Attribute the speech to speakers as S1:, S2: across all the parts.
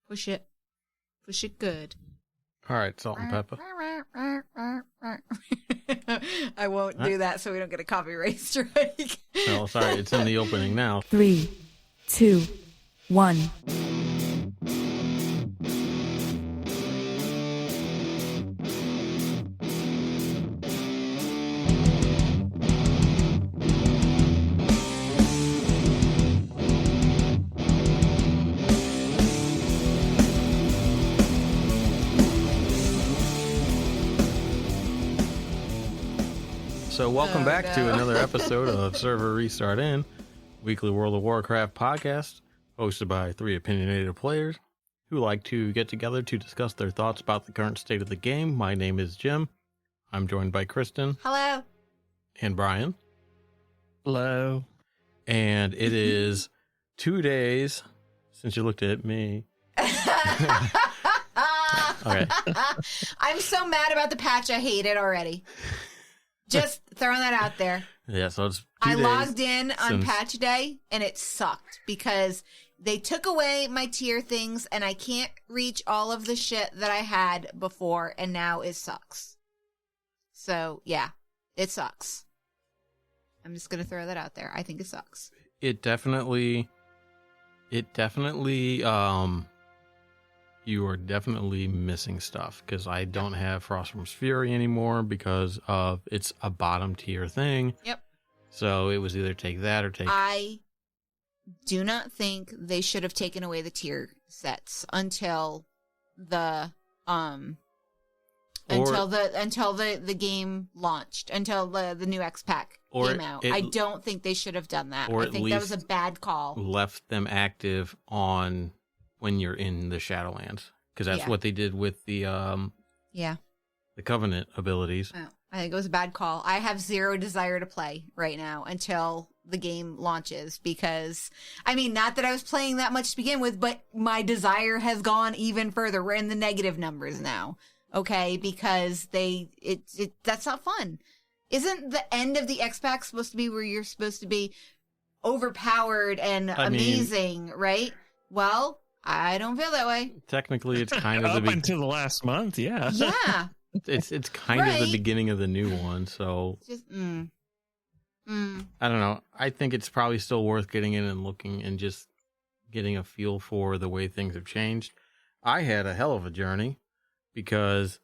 S1: Push it. Push it good.
S2: All right, salt and pepper.
S1: I won't do that so we don't get a copyright strike.
S2: No, sorry, it's in the opening now.
S3: 3, 2, 1.
S2: So welcome back to another episode of Server Restart In, weekly World of Warcraft podcast, hosted by three opinionated players who like to get together to discuss their thoughts about the current state of the game. My name is Jim. I'm joined by Kristen.
S1: Hello.
S2: And Brian.
S4: Hello.
S2: And it is 2 days since you looked at me. Okay.
S1: I'm so mad about the patch. I hate it already. Just throwing that out there.
S2: Yeah, so it's 2
S1: I
S2: days
S1: logged in on
S2: since...
S1: patch day and it sucked because they took away my tier things and I can't reach all of the shit that I had before and now it sucks. So, yeah, it sucks. I'm just going to throw that out there. I think it sucks.
S2: It definitely, you are definitely missing stuff because I don't have Frostworm's Fury anymore because of it's a bottom tier thing.
S1: Yep.
S2: So it was either take that or take.
S1: I do not think they should have taken away the tier sets until the until the game launched, until the new X Pack came out. I don't think they should have done that. I think that was a bad call. Left
S2: them active on when you're in the Shadowlands, because that's what they did with the the Covenant abilities.
S1: Oh, I think it was a bad call. I have zero desire to play right now until the game launches, because I mean, not that I was playing that much to begin with, but my desire has gone even further. We're in the negative numbers now, okay? Because that's not fun. Isn't the end of the X Pack supposed to be where you're supposed to be overpowered and amazing, right? Well, I don't feel that way.
S2: Technically, it's kind of
S4: up until the last month, yeah.
S1: Yeah.
S2: It's kind of the beginning of the new one, so
S1: just
S2: I don't know. I think it's probably still worth getting in and looking and just getting a feel for the way things have changed. I had a hell of a journey because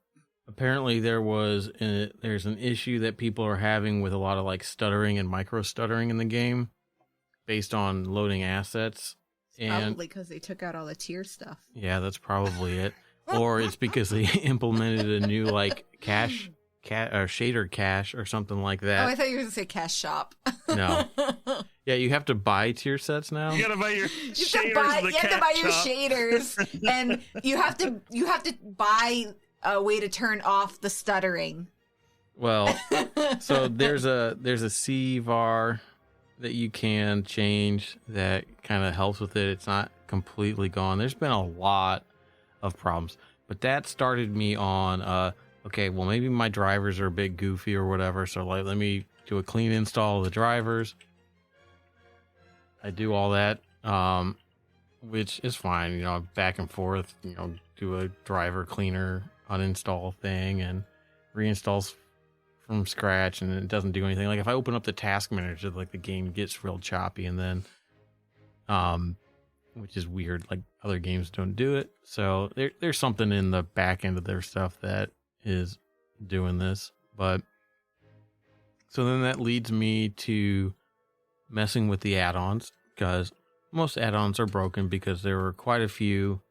S2: apparently there's an issue that people are having with a lot of like stuttering and micro stuttering in the game based on loading assets.
S1: Probably because they took out all the tier stuff.
S2: Yeah, that's probably it. Or it's because they implemented a new like shader cache or something like that.
S1: Oh, I thought you were going to say cache shop.
S2: No. Yeah, you have to buy tier sets now.
S4: You gotta buy your shaders.
S1: You have to buy your shaders, and you have to buy a way to turn off the stuttering.
S2: Well, so there's a CVAR that you can change that kind of helps with it. It's not completely gone. There's been a lot of problems, but that started me on okay, well, maybe my drivers are a bit goofy or whatever, so like let me do a clean install of the drivers. I do all that, which is fine, you know, back and forth, you know, do a driver cleaner uninstall thing and reinstalls from scratch, and it doesn't do anything. Like if I open up the task manager, like the game gets real choppy, and then which is weird, like other games don't do it. So there's something in the back end of their stuff that is doing this. But so then that leads me to messing with the add-ons, because most add-ons are broken because there were quite a few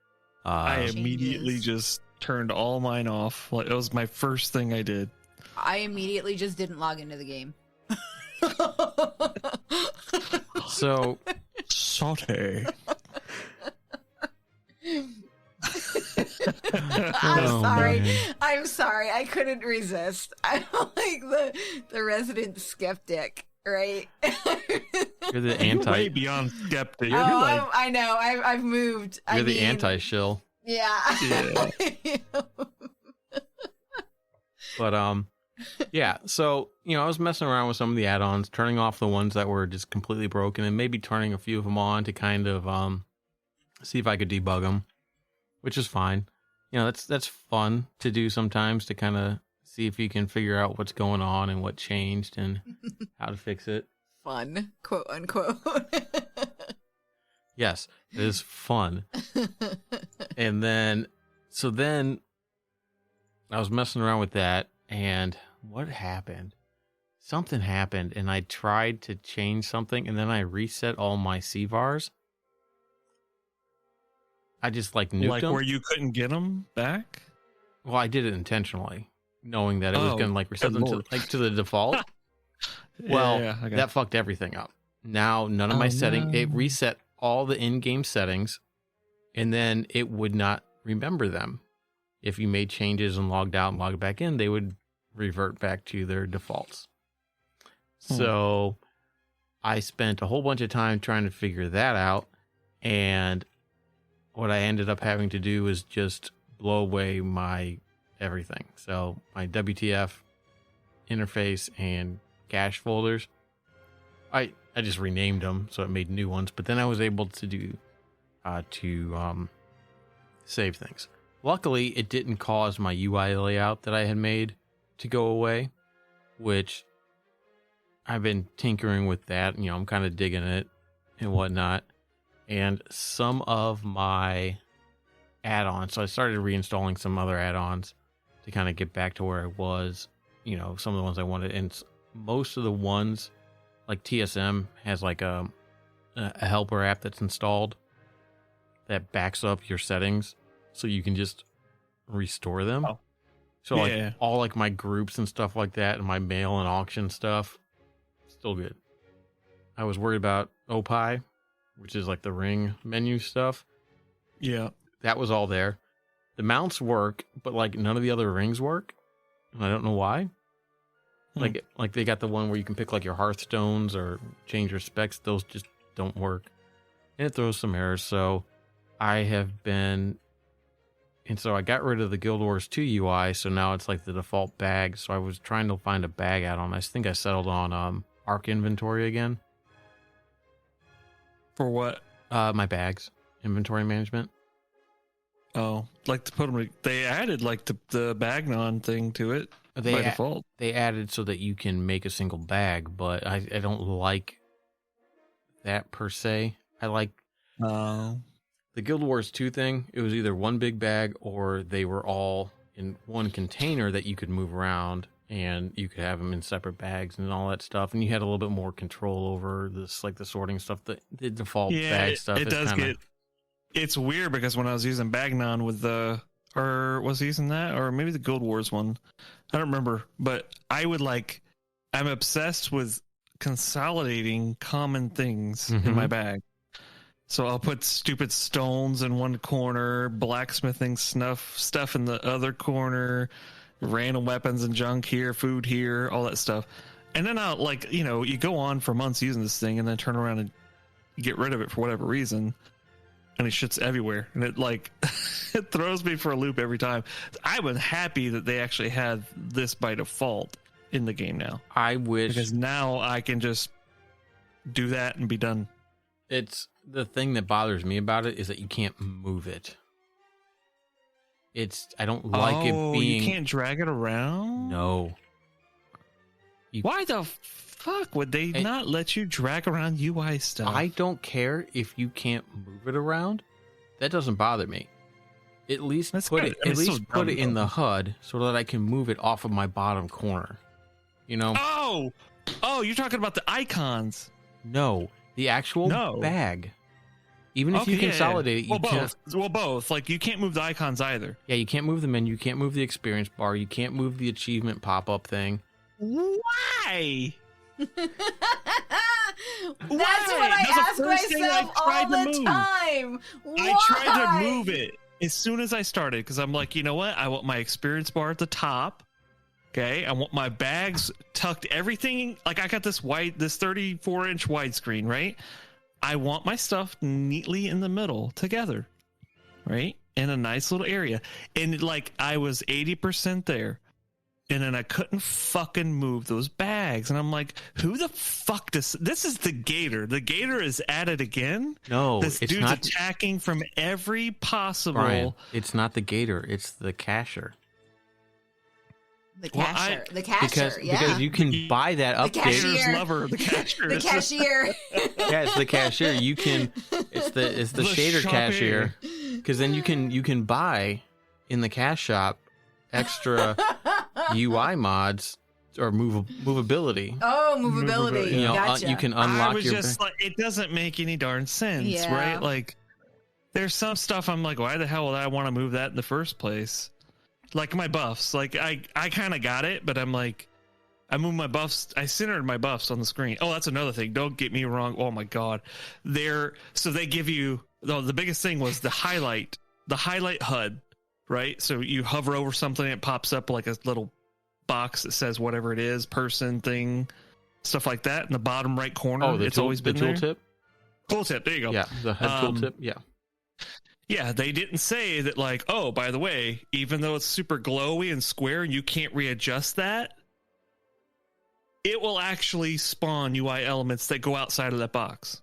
S4: I immediately just turned all mine off. Like, it was my first thing I did.
S1: I immediately just didn't log into the game.
S2: So
S4: Saute.
S1: I'm sorry. I couldn't resist. I'm like the resident skeptic, right?
S2: you're the anti.
S4: Way beyond skeptic. You're
S1: I know. I've moved.
S2: You're the anti-shill.
S1: Yeah.
S2: But yeah. So you know, I was messing around with some of the add-ons, turning off the ones that were just completely broken, and maybe turning a few of them on to kind of see if I could debug them. which is fine. You know, that's fun to do sometimes to kind of see if you can figure out what's going on and what changed and how to fix it.
S1: Fun, quote unquote.
S2: Yes, it is fun. And then I was messing around with that, and what happened? Something happened, and I tried to change something, and then I reset all my CVARs. I just nuked them.
S4: Like where you couldn't get them back?
S2: Well, I did it intentionally, knowing that it was going to reset them to the default. Well, that fucked everything up. Now, none of my settings, it reset all the in-game settings, and then it would not remember them. If you made changes and logged out and logged back in, they would revert back to their defaults. So I spent a whole bunch of time trying to figure that out, and what I ended up having to do was just blow away my everything. So my WTF interface and cache folders, I just renamed them, so it made new ones. But then I was able to do save things. Luckily, it didn't cause my UI layout that I had made to go away, which I've been tinkering with that. You know, I'm kind of digging it and whatnot. And some of my add-ons, so I started reinstalling some other add-ons to kind of get back to where I was, you know, some of the ones I wanted. And most of the ones, like TSM has like a helper app that's installed that backs up your settings so you can just restore them. Oh. So all like my groups and stuff like that and my mail and auction stuff, still good. I was worried about OPI, which is like the ring menu stuff.
S4: Yeah.
S2: That was all there. The mounts work, but like none of the other rings work. And I don't know why. Like they got the one where you can pick like your Hearthstones or change your specs. Those just don't work. And it throws some errors. So I got rid of the Guild Wars 2 UI. So now it's like the default bag. So I was trying to find a bag add-on. I think I settled on Arc Inventory again.
S4: For what?
S2: My bags. Inventory management.
S4: Oh, like to put them. They added like the Bagnon thing to it by default.
S2: They added so that you can make a single bag, but I don't like that per se. I like the Guild Wars 2 thing. It was either one big bag or they were all in one container that you could move around and you could have them in separate bags and all that stuff. And you had a little bit more control over this, like the sorting stuff, the default bag stuff.
S4: It does get. It's weird because when I was using Bagnon with or was he using that? Or maybe the Guild Wars one. I don't remember. But I'm obsessed with consolidating common things in my bag. So I'll put stupid stones in one corner, blacksmithing stuff in the other corner, random weapons and junk here, food here, all that stuff. And then I'll you go on for months using this thing and then turn around and get rid of it for whatever reason. And it shit's everywhere. And it it throws me for a loop every time. I was happy that they actually had this by default in the game now.
S2: I wish.
S4: Because now I can just do that and be done.
S2: It's the thing that bothers me about it is that you can't move it. I don't like it being.
S4: You can't drag it around?
S2: No.
S4: Why the fuck would they not let you drag around UI stuff?
S2: I don't care if you can't move it around. That doesn't bother me. At least put it in the HUD so that I can move it off of my bottom corner. You know?
S4: Oh, you're talking about the icons.
S2: No, the actual bag. Even if you consolidate it, you can't.
S4: Well, both. Like, you can't move the icons either.
S2: Yeah, you can't move the menu. You can't move the experience bar. You can't move the achievement pop-up thing.
S4: Why?
S1: That's what I ask myself all the time. Why?
S4: I tried to move it as soon as I started because I'm like, you know what? I want my experience bar at the top. Okay, I want my bags tucked. Everything like I got this 34-inch widescreen, right? I want my stuff neatly in the middle together, right? In a nice little area. And I was 80% there. and then I couldn't fucking move those bags. And I'm like, who the fuck does this? Is the gator? The gator is at it again?
S2: No,
S4: this
S2: it's
S4: dude's
S2: not
S4: attacking from every possible.
S2: Brian, it's not the gator, it's the cashier.
S1: The cashier. The cashier,
S2: because you can buy that update.
S4: Gator's lover, the cashier.
S1: The cashier.
S2: Yeah, it's the cashier. You can it's the shader cashier. Because then you can buy in the cash shop extra UI mods or movability.
S1: Oh, movability.
S2: You know,
S1: Gotcha.
S2: you can unlock
S4: I was
S2: your.
S4: just like, it doesn't make any darn sense,
S1: Yeah.
S4: right? Like, there's some stuff I'm like, why the hell would I want to move that in the first place? Like my buffs, like I kind of got it, but I'm like, I moved my buffs. I centered my buffs on the screen. Oh, that's another thing. Don't get me wrong. Oh my god, so they give you. The biggest thing was the highlight HUD, right? So you hover over something, it pops up like a little box that says whatever it is, person, thing, stuff like that in the bottom right corner.
S2: Oh,
S4: it's always been
S2: the
S4: there.
S2: tooltip.
S4: Tooltip. There you go.
S2: Yeah, the HUD tooltip. Yeah.
S4: Yeah, they didn't say that, like, oh, by the way, even though it's super glowy and square and you can't readjust that, it will actually spawn UI elements that go outside of that box.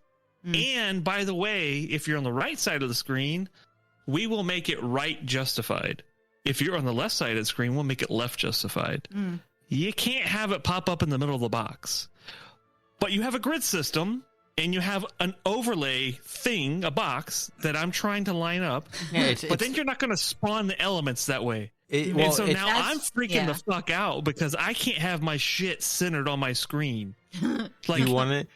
S4: And by the way, if you're on the right side of the screen, we will make it right justified. If you're on the left side of the screen, we'll make it left justified. You can't have it pop up in the middle of the box. But you have a grid system. And you have an overlay thing, a box that I'm trying to line up,
S2: Yeah,
S4: but then you're not going to spawn the elements that way.
S2: Well,
S4: and so now I'm
S1: That's-
S4: freaking
S1: yeah.
S4: the fuck out because I can't have my shit centered on my screen. Like,
S2: you want it?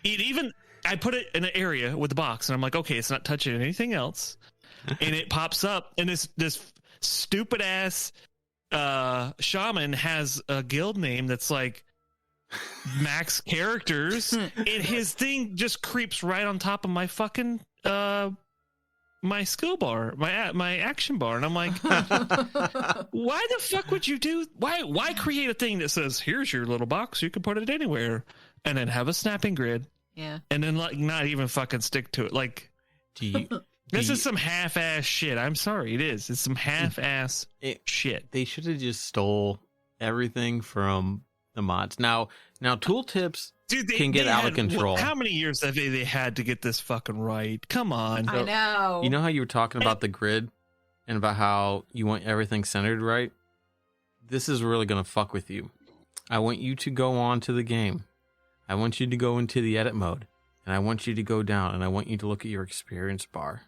S4: I put it in an area with the box, and I'm like, okay, it's not touching anything else, and it pops up, and this stupid ass shaman has a guild name that's like max characters, and his thing just creeps right on top of my fucking my skill bar, my action bar, and I'm like, why the fuck would you do? Why create a thing that says here's your little box, you can put it anywhere, and then have a snapping grid,
S1: Yeah.
S4: and then like not even fucking stick to it? Like, this is some half-ass shit. I'm sorry, it is. It's some half-ass shit.
S2: They should have just stole everything from the mods. Now tooltips
S4: Dude,
S2: can get out of control.
S4: How many years have they had to get this fucking right? Come on.
S1: I know.
S2: You know how you were talking about the grid and about how you want everything centered right? This is really going to fuck with you. I want you to go on to the game. I want you to go into the edit mode. And I want you to go down and I want you to look at your experience bar.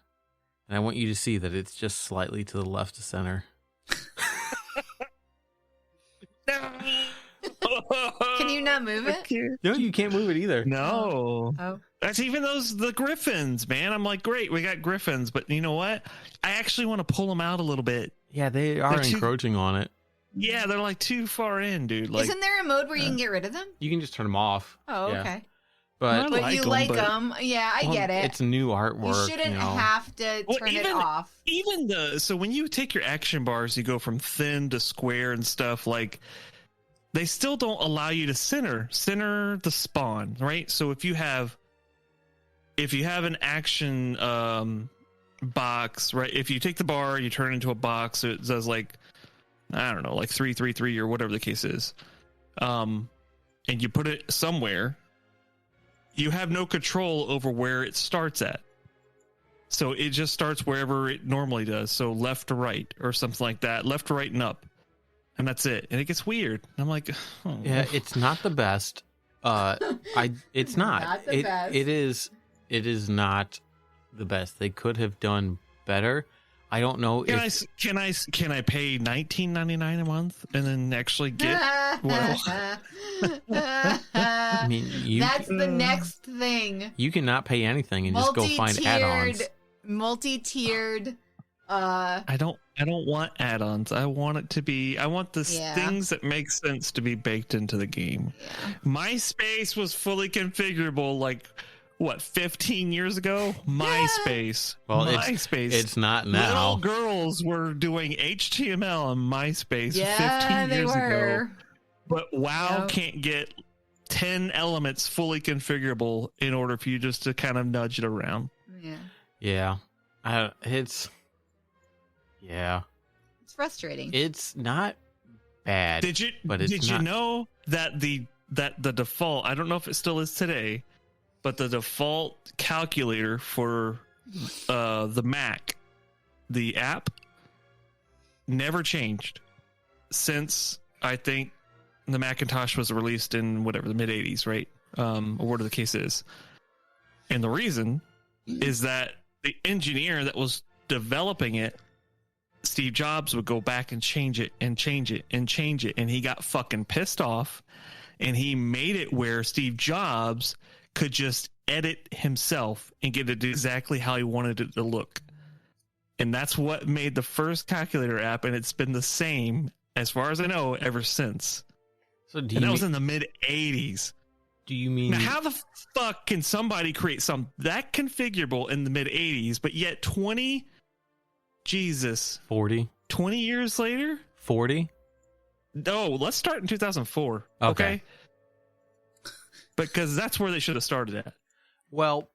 S2: And I want you to see that it's just slightly to the left of center.
S1: Can you not move it?
S2: No, you can't move it either.
S4: No.
S1: Oh.
S4: That's even the griffins, man. I'm like, great, we got griffins, but you know what? I actually want to pull them out a little bit.
S2: Yeah, they are encroaching on it.
S4: Yeah, they're like too far in, dude. Like,
S1: Isn't there a mode where you can get rid of them?
S2: You can just turn them off.
S1: Oh,
S2: Yeah.
S1: okay.
S2: But
S1: But you like them. Yeah, I get it.
S2: It's new artwork.
S1: You shouldn't
S2: know.
S1: have to turn it off.
S4: So when you take your action bars, you go from thin to square and stuff, like they still don't allow you to center the spawn, right? So if you have an action box, right? If you take the bar, you turn it into a box, so it does like, I don't know, like 333 or whatever the case is. And you put it somewhere, you have no control over where it starts at. So it just starts wherever it normally does. So left to right or something like that. Left to right and up. And that's it. And it gets weird. I'm like, oh.
S2: Yeah, it's not the best. It's not.
S1: Not the best.
S2: It is not the best. They could have done better. I don't know
S4: Can I pay $19.99 a month and then actually get
S2: I mean,
S1: That's the next thing.
S2: you cannot pay anything and just go find add-ons.
S1: Multi-tiered.
S4: I don't want add-ons. I want the things that make sense to be baked into the game.
S1: Yeah.
S4: MySpace was fully configurable like what, 15 years ago? MySpace.
S2: Well,
S4: MySpace.
S2: it's not now.
S4: Little girls were doing HTML on MySpace
S1: Yeah,
S4: 15
S1: they
S4: years
S1: were.
S4: ago. But WoW
S1: Yep.
S4: can't get 10 elements fully configurable in order for you just to kind of nudge it around.
S1: Yeah.
S2: Yeah. It's
S1: It's frustrating.
S2: It's not bad.
S4: Did you know that the default, I don't know if it still is today, but the default calculator for the Mac, the app, never changed since I think the Macintosh was released in whatever the mid 80s, right? Or whatever the case is. And the reason is that the engineer that was developing it, Steve Jobs, would go back and change it and change it and change it. And he got fucking pissed off, and he made it where Steve Jobs could just edit himself and get it exactly how he wanted it to look. And that's what made the first calculator app, and it's been the same, as far as I know, ever since.
S2: So
S4: that was in the mid 80s.
S2: Do you mean...
S4: Now, how the fuck can somebody create something that configurable in the mid 80s, but yet 40? 20 years later?
S2: 40?
S4: No, let's start in 2004. Okay. Because that's where they should have started at.
S2: Well,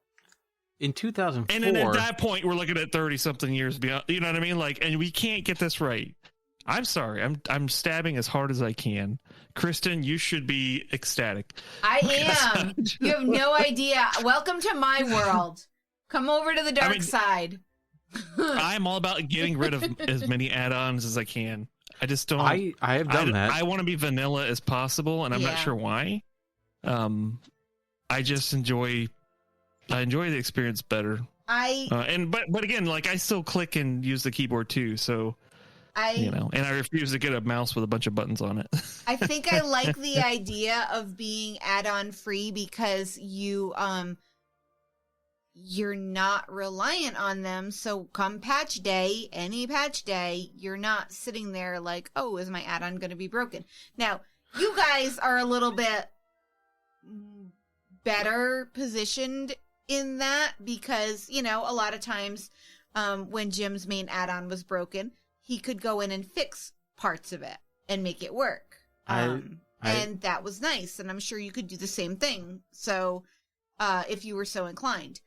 S2: in 2004...
S4: And then at that point, we're looking at 30-something years beyond. You know what I mean? Like, and we can't get this right. I'm sorry. I'm stabbing as hard as I can. Kristen, you should be ecstatic.
S1: I am. You have no idea. Welcome to my world. Come over to the dark side.
S4: I'm all about getting rid of as many add-ons as I can. I just don't.
S2: I have done that.
S4: I want to be vanilla as possible, and I'm not sure why. I just enjoy the experience better. But again, like, I still click and use the keyboard too, so and I refuse to get a mouse with a bunch of buttons on it.
S1: I think I like the idea of being add-on free because you're not reliant on them. So come patch day, any patch day, you're not sitting there like, oh, is my add-on going to be broken? Now, you guys are a little bit better positioned in that because, a lot of times when Jim's main add-on was broken, he could go in and fix parts of it and make it work. And that was nice. And I'm sure you could do the same thing. So if you were so inclined.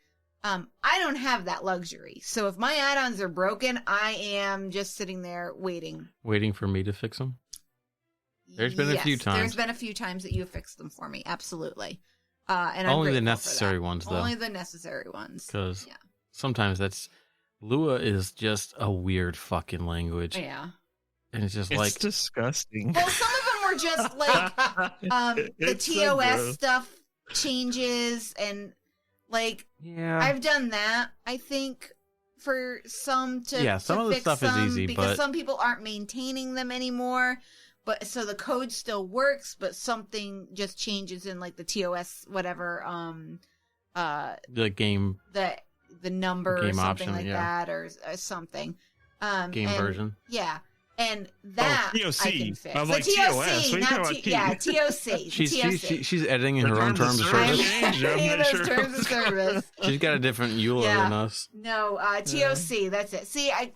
S1: I don't have that luxury. So if my add-ons are broken, I am just sitting there waiting.
S2: Waiting for me to fix them? There's been a few times.
S1: There's been a few times that you've fixed them for me. Absolutely. And
S2: only the necessary ones, though.
S1: Only the necessary ones.
S2: Because sometimes Lua is just a weird fucking language.
S1: Yeah.
S2: And it's just
S4: it's disgusting.
S1: Well, some of them were just like the TOS stuff changes and I've done that, I think, for some to
S2: some of the stuff is easy
S1: because some people aren't maintaining them anymore. But so the code still works, but something just changes in like the TOS whatever
S2: the game
S1: the number
S2: game
S1: or something
S2: option,
S1: like that or something.
S2: Game version.
S1: Yeah. And that
S4: TOC.
S1: I can fix.
S4: I'm like TOS.
S1: TOC.
S2: She's editing in her own terms of service.
S1: Terms of service.
S2: She's got a different EULA than us.
S1: No, TOC. That's it. See, I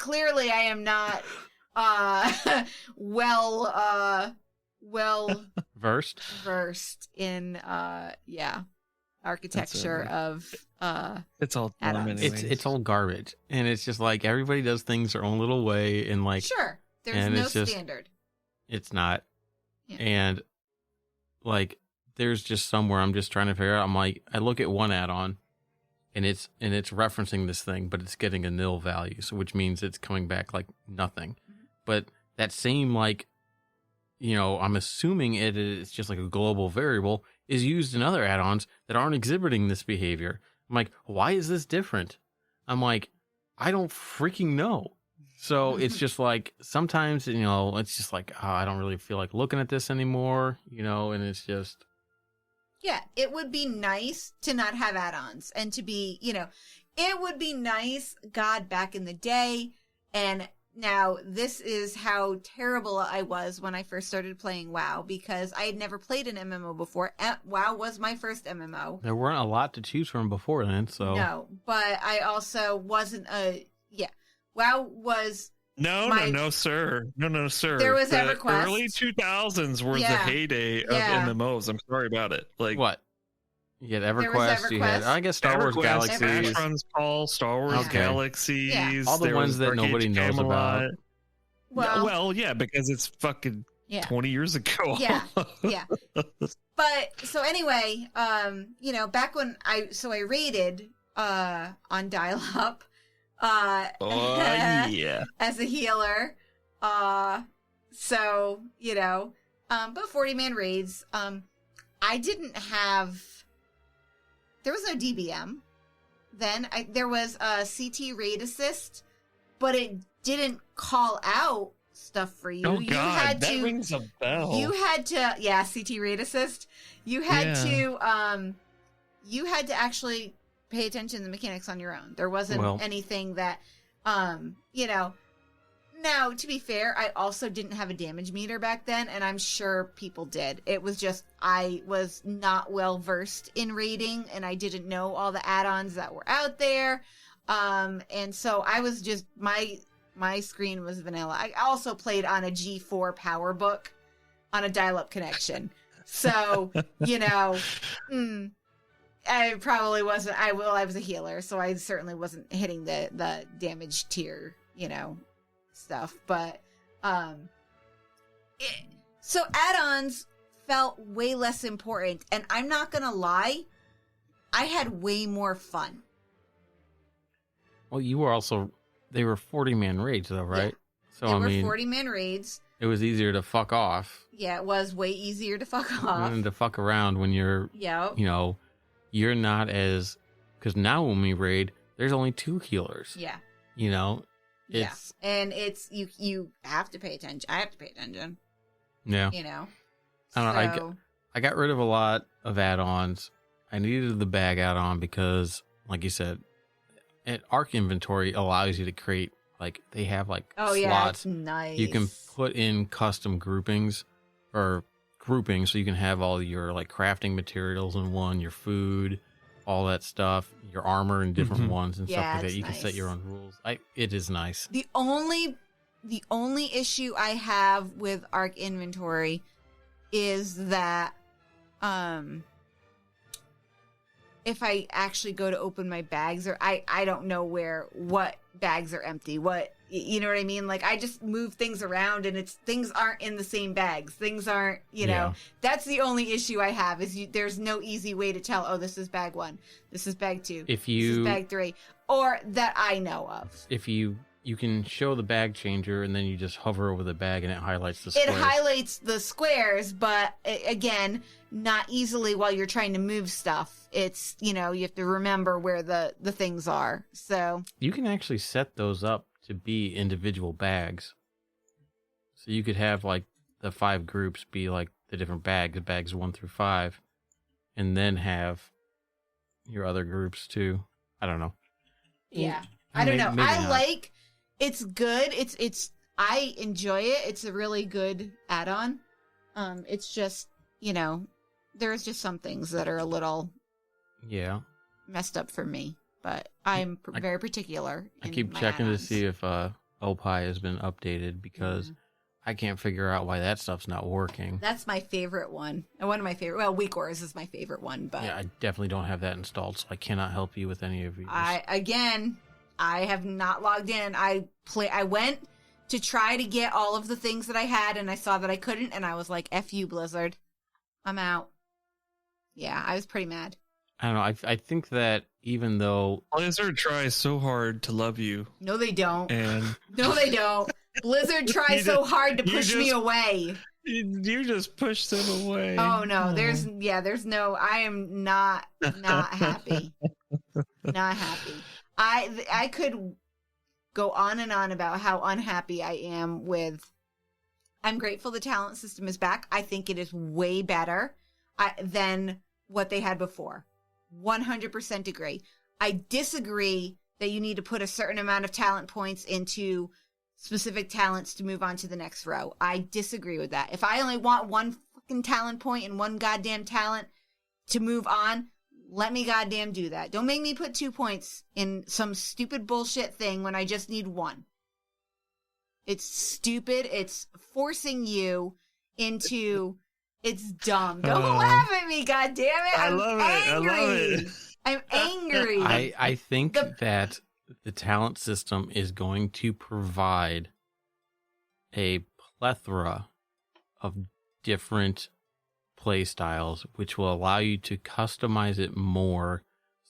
S1: am not well versed in architecture of
S4: it's all dumb anyways.
S2: It's all garbage, and it's just like everybody does things their own little way, and like
S1: sure. There's no standard.
S2: It's not. Yeah. And like there's just somewhere I'm just trying to figure out. I'm like, I look at one add-on and it's referencing this thing, but it's getting a nil value. So which means it's coming back like nothing. Mm-hmm. But that same I'm assuming it's just like a global variable is used in other add-ons that aren't exhibiting this behavior. I'm like, why is this different? I'm like, I don't freaking know. So it's just like sometimes, it's just like, oh, I don't really feel like looking at this anymore, and it's just.
S1: Yeah, it would be nice to not have add-ons and to be, it would be nice, God, back in the day. And now this is how terrible I was when I first started playing WoW because I had never played an MMO before. WoW was my first MMO.
S2: There weren't a lot to choose from before then, so.
S1: No, but I also wasn't WoW was
S4: no, sir.
S1: There was EverQuest.
S4: Early 2000s were the heyday of MMOs. I'm sorry about it. Like
S2: what? You had EverQuest. You had, I guess, Star Wars Galaxies.
S4: Star Wars Galaxies.
S2: All the ones that nobody knows about.
S4: Well, yeah, because it's fucking
S1: Yeah.
S4: 20 years ago.
S1: Yeah. Yeah. But so anyway, back when I raided on dial up
S4: Yeah.
S1: as a healer. So, but 40-man raids, I didn't have, there was no DBM. Then there was a CT raid assist, but it didn't call out stuff for you.
S4: Oh,
S1: you
S4: God,
S1: had
S4: that
S1: to,
S4: rings a bell.
S1: You had to, CT raid assist. You had you had to actually pay attention to the mechanics on your own. There wasn't anything that, Now, to be fair, I also didn't have a damage meter back then, and I'm sure people did. It was just, I was not well versed in raiding, and I didn't know all the add-ons that were out there. And so I was just, my screen was vanilla. I also played on a G4 power book on a dial-up connection. So, I probably wasn't, I was a healer, so I certainly wasn't hitting the damage tier, stuff. But, so add-ons felt way less important, and I'm not gonna lie, I had way more fun.
S2: Well, you were also, they were 40-man raids though, right?
S1: Yeah. So they were 40-man raids.
S2: It was easier to fuck off.
S1: Yeah, it was way easier to fuck off.
S2: And to fuck around when you're, you're not as, because now when we raid, there's only 2 healers.
S1: Yeah.
S2: It's,
S1: and it's, you have to pay attention. I have to pay attention.
S2: Yeah. I don't know. I got rid of a lot of add-ons. I needed the bag add-on because, like you said, Arc Inventory allows you to create, they have slots.
S1: Yeah, it's nice.
S2: You can put in custom groupings or groupings so you can have all your crafting materials in one, your food, all that stuff, your armor in different ones and stuff like that. You can set your own rules. It is nice.
S1: The only issue I have with Arc Inventory is that if I actually go to open my bags, or I don't know what bags are empty, you know what I mean? I just move things around and things aren't in the same bags. Things aren't, that's the only issue I have is there's no easy way to tell, this is bag 1, this is bag 2, this is bag 3, or that I know of.
S2: If you can show the bag changer and then you just hover over the bag and it highlights the squares.
S1: It highlights the squares, but again, not easily while you're trying to move stuff. It's, you have to remember where the things are. So
S2: you can actually set those up to be individual bags. So you could have the 5 groups be the different bags 1 through 5, and then have your other groups too. I don't know.
S1: Yeah. I don't know. It's good. I enjoy it. It's a really good add-on. It's just, there's just some things that are a little messed up for me, but I'm very particular.
S2: I keep checking to see if Opie has been updated because I can't figure out why that stuff's not working.
S1: That's my favorite one. And one of my favorite, well, Weak Wars is my favorite one, but
S2: yeah, I definitely don't have that installed, so I cannot help you with any of yours.
S1: I have not logged in. I went to try to get all of the things that I had, and I saw that I couldn't, and I was like, F you, Blizzard. I'm out. Yeah, I was pretty mad.
S2: I don't know. I think that even though
S4: Blizzard tries so hard to love you.
S1: No, they don't.
S4: And
S1: no, they don't. Blizzard tries so hard to push me away.
S4: You just pushed them away.
S1: Oh no, there's no. I am not happy. Not happy. I could go on and on about how unhappy I am with. I'm grateful the talent system is back. I think it is way better than what they had before. 100% agree. I disagree that you need to put a certain amount of talent points into specific talents to move on to the next row. I disagree with that. If I only want one fucking talent point and one goddamn talent to move on, let me goddamn do that. Don't make me put 2 points in some stupid bullshit thing when I just need 1. It's stupid. It's forcing you into... It's dumb. Don't laugh at me, goddammit.
S4: I love it.
S1: I'm angry.
S2: I think that the talent system is going to provide a plethora of different play styles, which will allow you to customize it more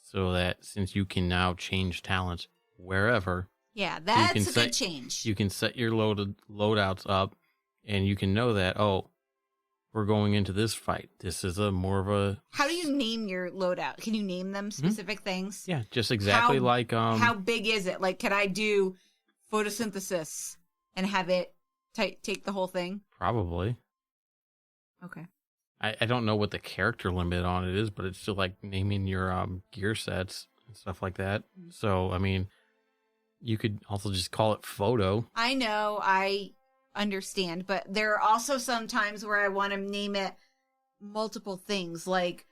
S2: so that since you can now change talents wherever.
S1: Yeah, that's a good change.
S2: You can set your loadouts up and you can know that, oh, we're going into this fight. This is more of a...
S1: How do you name your loadout? Can you name them specific things?
S2: Yeah, just exactly like...
S1: How big is it? Like, could I do photosynthesis and have it take the whole thing?
S2: Probably.
S1: Okay.
S2: I don't know what the character limit on it is, but it's still like naming your gear sets and stuff like that. So, I mean, you could also just call it photo.
S1: I know, I understand, but there are also some times where I want to name it multiple things, like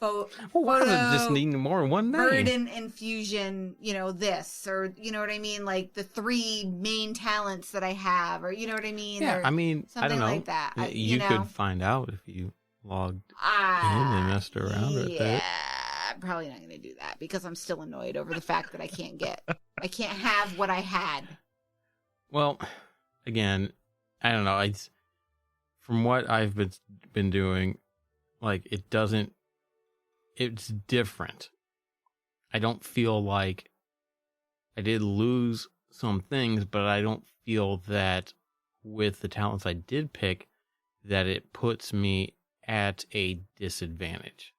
S2: why does it just need more than one name?
S1: Burden infusion, this, or you know what I mean, like the 3 main talents that I have, or you know what I mean?
S2: Yeah,
S1: or
S2: I mean,
S1: something
S2: I don't know.
S1: like that.
S2: You could find out if you logged in and messed around with it.
S1: Yeah, I'm probably not going to do that because I'm still annoyed over the fact that I can't have what I had.
S2: Well, again, I don't know. From what I've been doing, like it's different. I don't feel like I did lose some things, but I don't feel that with the talents I did pick that it puts me at a disadvantage.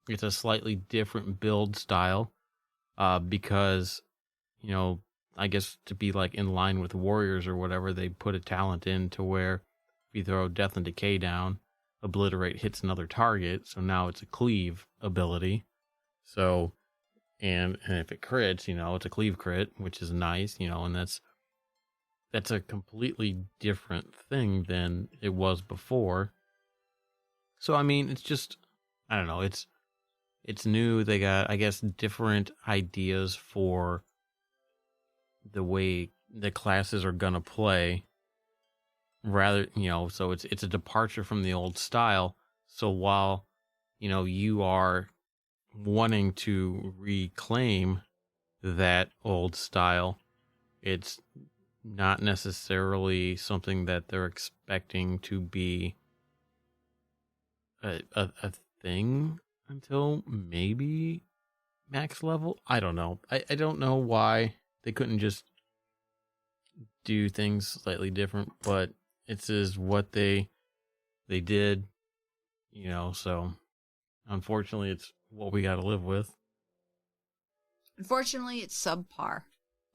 S2: It's a slightly different build style because, I guess to be like in line with warriors or whatever, they put a talent in to where if you throw Death and Decay down, Obliterate hits another target. So now it's a cleave ability. So, and if it crits, it's a cleave crit, which is nice, and that's a completely different thing than it was before. So, I mean, it's just, I don't know, it's new. They got, I guess, different ideas for the way the classes are going to play. Rather, so it's a departure from the old style. So while, you are wanting to reclaim that old style, it's not necessarily something that they're expecting to be a thing until maybe max level. I don't know. I don't know why they couldn't just do things slightly different, but it's is what they did, so unfortunately it's what we got to live with.
S1: Unfortunately, it's subpar.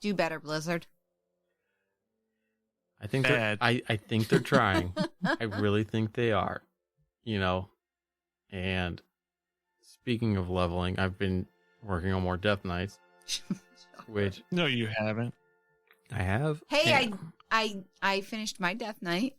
S1: Do better, Blizzard.
S2: I think I think they're trying. I really think they are. And speaking of leveling, I've been working on more Death Knights. Which
S4: no, you haven't.
S2: I have.
S1: Hey, I finished my Death Knight.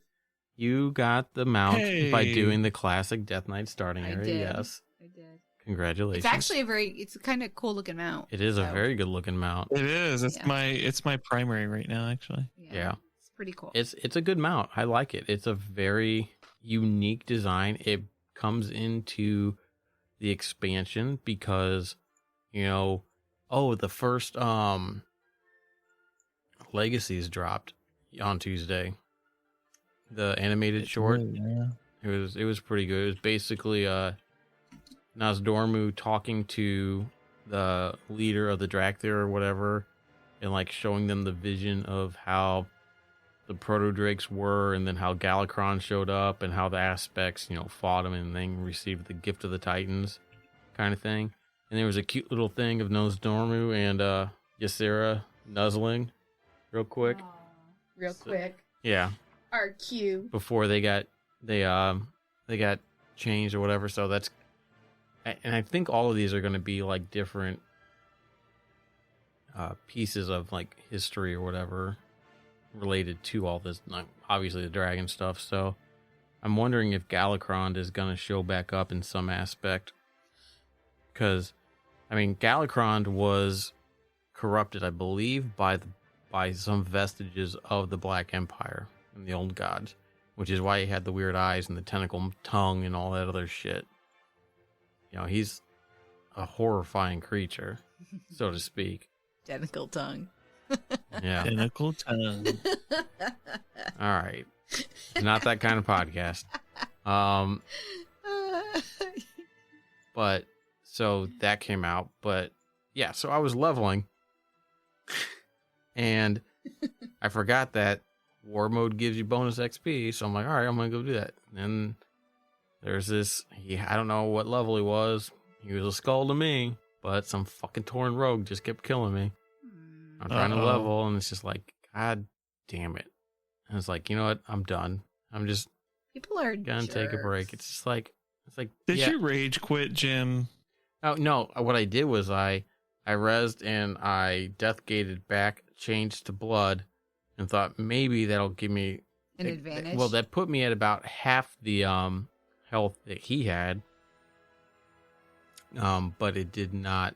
S2: You got the mount by doing the classic Death Knight starting area. Yes,
S1: I did.
S2: Congratulations.
S1: It's actually it's a kind of cool looking mount.
S2: It is a very good looking mount.
S4: It is. It's my primary right now, actually.
S2: Yeah.
S1: It's pretty cool.
S2: It's a good mount. I like it. It's a very unique design. It comes into the expansion because, the first Legacies dropped on Tuesday. The animated short.
S4: Yeah.
S2: It was pretty good. It was basically Nosdormu talking to the leader of the Drakthir or whatever, and like showing them the vision of how the proto-drakes were, and then how Galakron showed up, and how the aspects, fought him and then received the gift of the Titans kind of thing. And there was a cute little thing of Nosdormu and Ysera nuzzling real quick.
S1: Aww, real quick.
S2: Yeah.
S1: RQ.
S2: Before they got changed or whatever. So that's, and I think all of these are going to be like different pieces of like history or whatever related to all this, like obviously the dragon stuff. So I'm wondering if Galakron is going to show back up in some aspect, because I mean Galakron was corrupted, I believe, by some vestiges of the Black Empire and the old gods, which is why he had the weird eyes and the tentacle tongue and all that other shit. He's a horrifying creature, so to speak.
S1: Tentacle tongue.
S2: Yeah.
S4: Tentacle tongue.
S2: All right. It's not that kind of podcast. But so that came out. But yeah, so I was leveling, and I forgot that war mode gives you bonus XP. So I'm like, all right, I'm gonna go do that. And there's this. I don't know what level he was. He was a skull to me, but some fucking torn rogue just kept killing me. I'm trying to level, and it's just like, God damn it. And it's like, you know what? I'm done. I'm just
S1: People are
S2: gonna take a break. It's just like,
S4: Did you rage quit, Jim?
S2: Oh no! What I did was I rezzed and I death gated back, changed to blood, and thought maybe that'll give me
S1: an advantage.
S2: Well, that put me at about half the health that he had. But it did not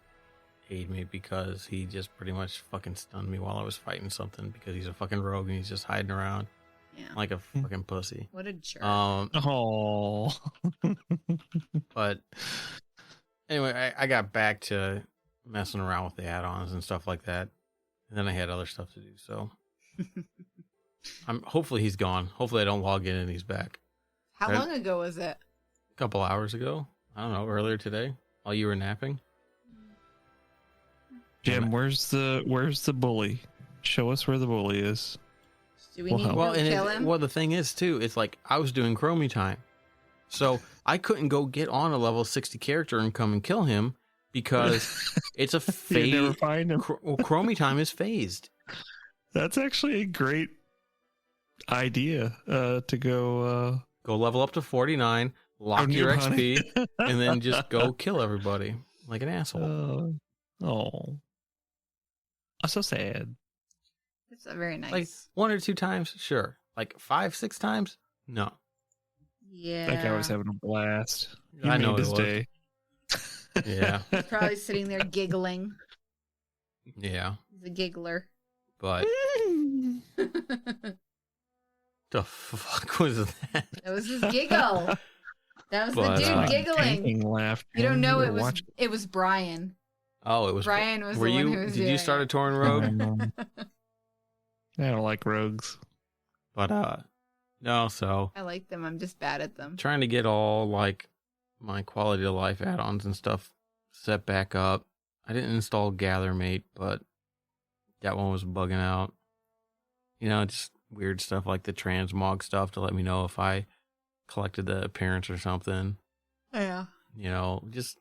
S2: aid me because he just pretty much fucking stunned me while I was fighting something because he's a fucking rogue and he's just hiding around like a fucking pussy.
S1: What a jerk.
S2: But anyway, I got back to messing around with the add-ons and stuff like that. And then I had other stuff to do. So hopefully he's gone. Hopefully I don't log in and he's back.
S1: How long ago was it?
S2: A couple hours ago. I don't know, earlier today while you were napping.
S4: Jim, where's the bully? Show us where the bully is.
S1: Do we need to kill him?
S2: Well, the thing is, too, it's like I was doing Chromie Time. So I couldn't go get on a level 60 character and come and kill him because it's a phase.
S4: You never find him.
S2: Chromie Time is phased.
S4: That's actually a great idea to go...
S2: Go level up to 49, lock your XP, and then just go kill everybody like an asshole.
S4: I'm so sad.
S1: It's a very nice.
S2: Like 1 or 2 times, sure. Like 5, 6 times, no.
S1: Yeah.
S4: That guy was having a blast.
S2: I know
S4: his day.
S2: Yeah.
S1: He's probably sitting there giggling.
S2: Yeah.
S1: He's a giggler.
S2: But the fuck was that?
S1: That was his giggle. That was the dude giggling.
S4: Laughed.
S1: You don't know it was Brian.
S2: Oh, it was
S1: Brian. Was the one who was
S2: Did you start a torn rogue?
S4: I don't like rogues.
S2: But no, so
S1: I like them. I'm just bad at them.
S2: Trying to get all like my quality of life add-ons and stuff set back up. I didn't install Gathermate, but that one was bugging out. You know, just weird stuff like the transmog stuff to let me know if I collected the appearance or something.
S1: Yeah.
S2: You know, just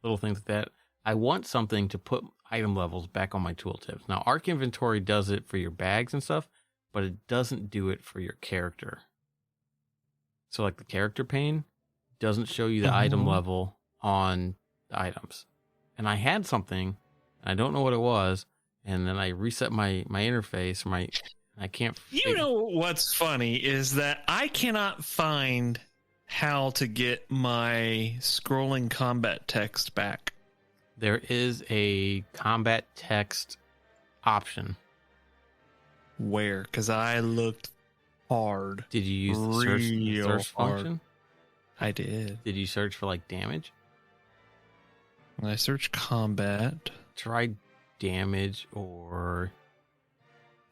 S2: little things like that. I want something to put item levels back on my tooltips. Now, Arc Inventory does it for your bags and stuff, but it doesn't do it for your character. So, like the character pane doesn't show you the item level on the items. And I had something, I don't know what it was, and then I reset my interface. I can't.
S4: You know what's funny is that I cannot find how to get my scrolling combat text back.
S2: There is a combat text option.
S4: Where? Because I looked hard.
S2: Did you use the search function?
S4: I did.
S2: Did you search for like damage?
S4: I searched combat.
S2: Try damage or...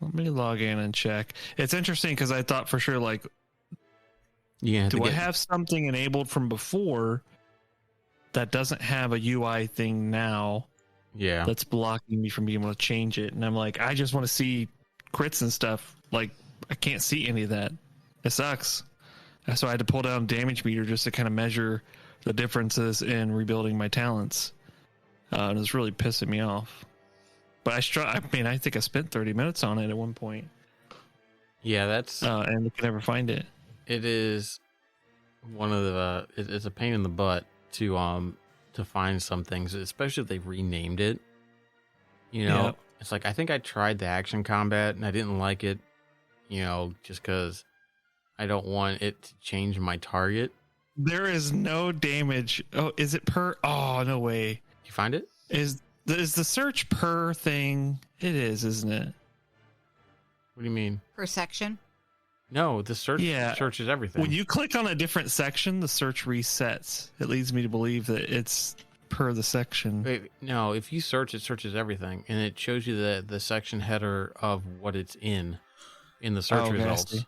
S4: Let me log in and check. It's interesting because I thought for sure, like, do I have something enabled from before that doesn't have a UI thing now?
S2: Yeah.
S4: That's blocking me from being able to change it. And I'm like, I just want to see crits and stuff. Like, I can't see any of that. It sucks. So I had to pull down damage meter just to kind of measure the differences in rebuilding my talents. And it's really pissing me off. But I think I spent 30 minutes on it at one point.
S2: Yeah, that's...
S4: and I could never find it.
S2: It is one of the... It's a pain in the butt to find some things, especially if they've renamed it. You know, It's like, I think I tried the action combat and I didn't like it, you know, just because I don't want it to change my target.
S4: There is no damage. Oh, is it per? Oh, no way.
S2: Did you find it?
S4: Is the search per thing? It is, isn't it?
S2: What do you mean?
S1: Per section?
S2: No, the search searches everything.
S4: When you click on a different section, the search resets. It leads me to believe that it's per the section.
S2: Wait, no, if you search, it searches everything, and it shows you the section header of what it's in the search results.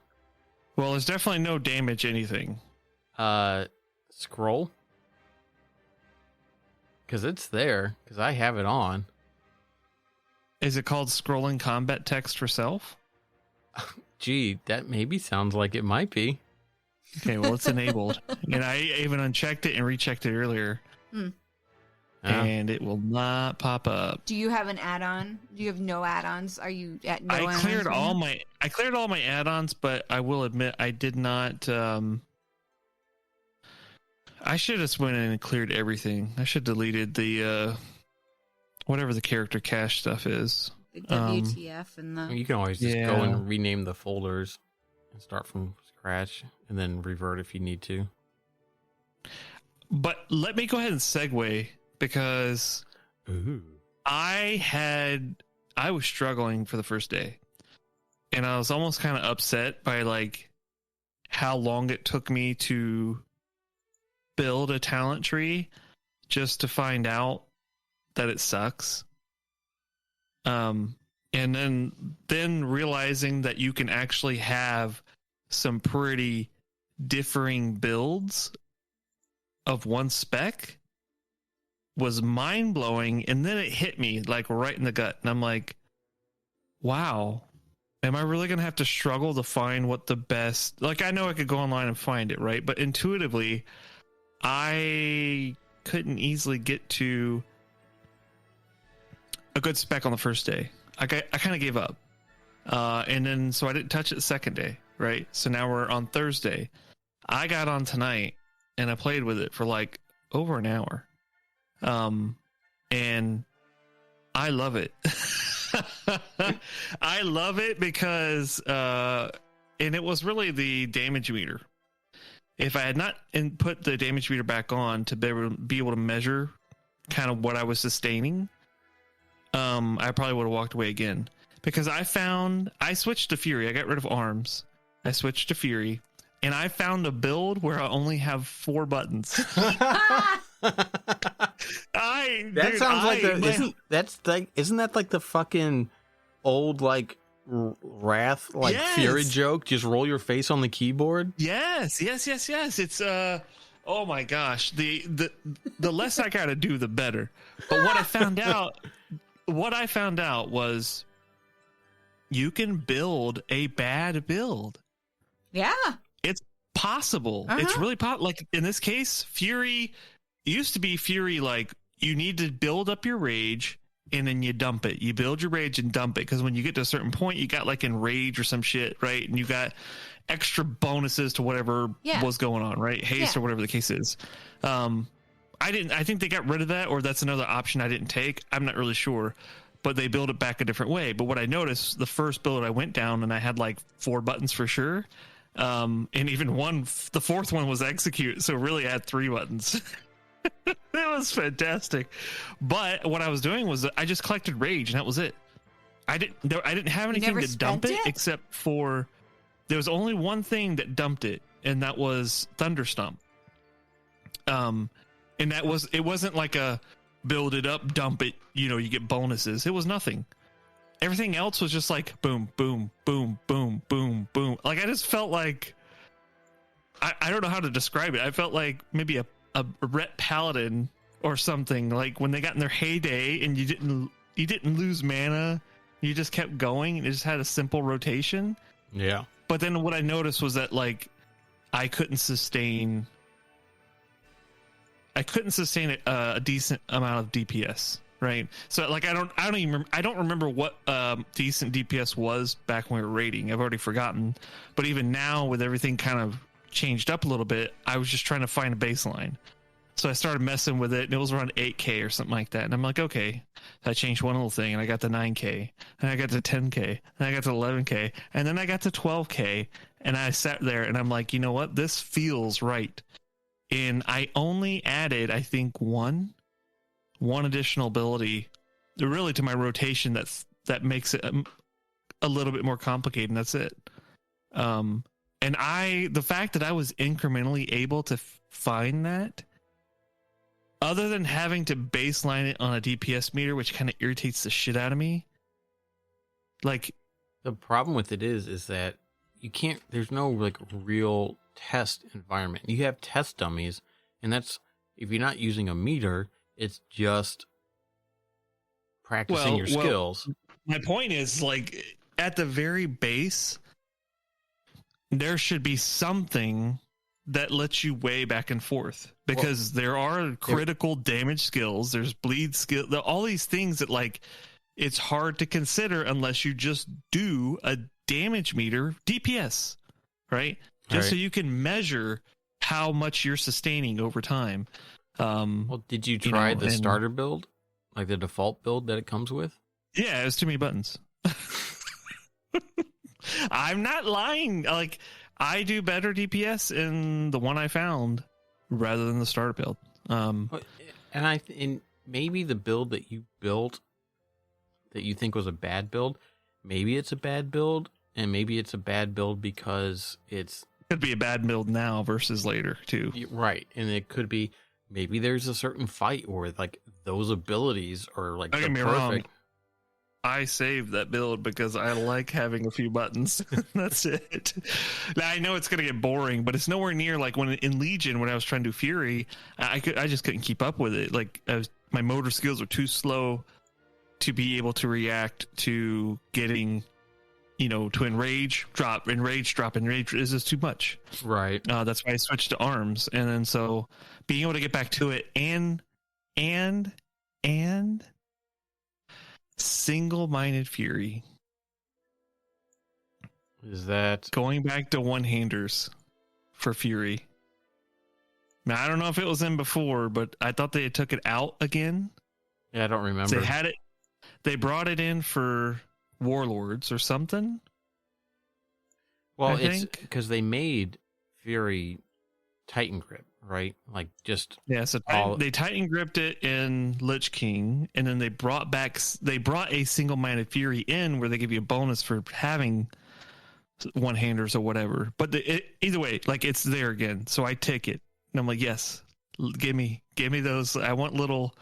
S4: Well, there's definitely no damage anything.
S2: Scroll. Because it's there. Because I have it on.
S4: Is it called scrolling combat text for self?
S2: Gee, that maybe sounds like it might be.
S4: Okay, well, it's enabled. And I even unchecked it and rechecked it earlier. And it will not pop up.
S1: Do you have an add-on? Do you have no add-ons? Are you at no
S4: I cleared all my add-ons, but I will admit I did not. I should have just went in and cleared everything. I should have deleted the whatever the character cache stuff is.
S1: The WTF and the.
S2: You can always just go and rename the folders and start from scratch, and then revert if you need to.
S4: But let me go ahead and segue. Because I was struggling for the first day, and I was almost kind of upset by like how long it took me to build a talent tree just to find out that it sucks. And then realizing that you can actually have some pretty differing builds of one spec was mind-blowing. And then it hit me like right in the gut, and I'm like, wow, am I really gonna have to struggle to find what the best, like, I know I could go online and find it, right? But intuitively I couldn't easily get to a good spec on the first day. I kind of gave up, and then so I didn't touch it the second day, right? So now we're on Thursday. I got on tonight and I played with it for like over an hour. And I love it. I love it because, and it was really the damage meter. If I had not put the damage meter back on to be able to measure kind of what I was sustaining, I probably would have walked away again, because I switched to Fury. I got rid of arms. I switched to Fury, and I found a build where I only have 4 buttons.
S2: Isn't that like the fucking old like Wrath Fury joke? Just roll your face on the keyboard.
S4: Yes. It's oh my gosh, the less I gotta do, the better. But what I found out was you can build a bad build.
S1: Yeah,
S4: it's possible. It's really like in this case, Fury used to be Fury, like you need to build up your rage and then you dump it. You build your rage and dump it, because when you get to a certain point, you got like enrage or some shit, right? And you got extra bonuses to whatever was going on, right? Haste or whatever the case is. I think they got rid of that, or that's another option I didn't take. I'm not really sure, but they build it back a different way. But what I noticed, the first build I went down and I had like 4 buttons for sure. And even the 4th one was execute. So really I had 3 buttons. It was fantastic. But what I was doing was I just collected rage, and that was it. I didn't have anything to dump it except for, there was only one thing that dumped it, and that was Thunderstomp. And it wasn't like a build it up, dump it, you get bonuses. It was nothing. Everything else was just like boom, boom, boom, boom, boom, boom. Like I just felt like, I don't know how to describe it. I felt like maybe a Ret Paladin or something, like when they got in their heyday and you didn't lose mana, you just kept going and it just had a simple rotation.
S2: Yeah.
S4: But then what I noticed was that like I couldn't sustain a decent amount of DPS, right? So like I don't remember what decent DPS was back when we were raiding. I've already forgotten. But even now, with everything kind of changed up a little bit, I was just trying to find a baseline. So I started messing with it, and it was around 8K or something like that. And I'm like, okay, I changed one little thing, and I got to 9K, and I got to 10K, and I got to 11K, and then I got to 12K, and I sat there, and I'm like, you know what? This feels right. And I only added, I think, one additional ability, really, to my rotation that makes it a little bit more complicated, and that's it. And the fact that I was incrementally able to find that, other than having to baseline it on a DPS meter, which kind of irritates the shit out of me. Like,
S2: the problem with it is that you can't. There's no like real test environment. You have test dummies, and that's if you're not using a meter, it's just practicing your skills.
S4: My point is, like, at the very base, there should be something that lets you weigh back and forth, because there are critical damage skills, there's bleed skill, all these things that, like, it's hard to consider unless you just do a damage meter DPS, right? So you can measure how much you're sustaining over time.
S2: Well, did you try the starter build, like the default build that it comes with?
S4: Yeah, it was too many buttons. I'm not lying. Like, I do better DPS in the one I found rather than the starter build.
S2: And maybe the build that you built that you think was a bad build, maybe it's a bad build, and maybe it's a bad build because it's
S4: could be a bad build now versus later too.
S2: Right, and it could be maybe there's a certain fight where like those abilities are like
S4: don't get me wrong. I saved that build because I like having a few buttons. That's it. Now, I know it's going to get boring, but it's nowhere near like when in Legion, when I was trying to do Fury, I just couldn't keep up with it. Like my motor skills were too slow to be able to react to getting, to enrage, drop, enrage, drop, enrage is just too much.
S2: Right.
S4: That's why I switched to arms. And then so being able to get back to it and single-minded Fury.
S2: Is that
S4: going back to one-handers for Fury? Now, I don't know if it was in before, but I thought they took it out again.
S2: Yeah, I don't remember.
S4: They had it. They brought it in for Warlords or something.
S2: Well, it's because they made Fury Titan Grip, right? Like just
S4: so they Titan gripped it in Lich King, and then they brought a single-minded Fury in where they give you a bonus for having one-handers or whatever. But either way, like it's there again. So I take it, and I'm like, yes, give me those. I want little.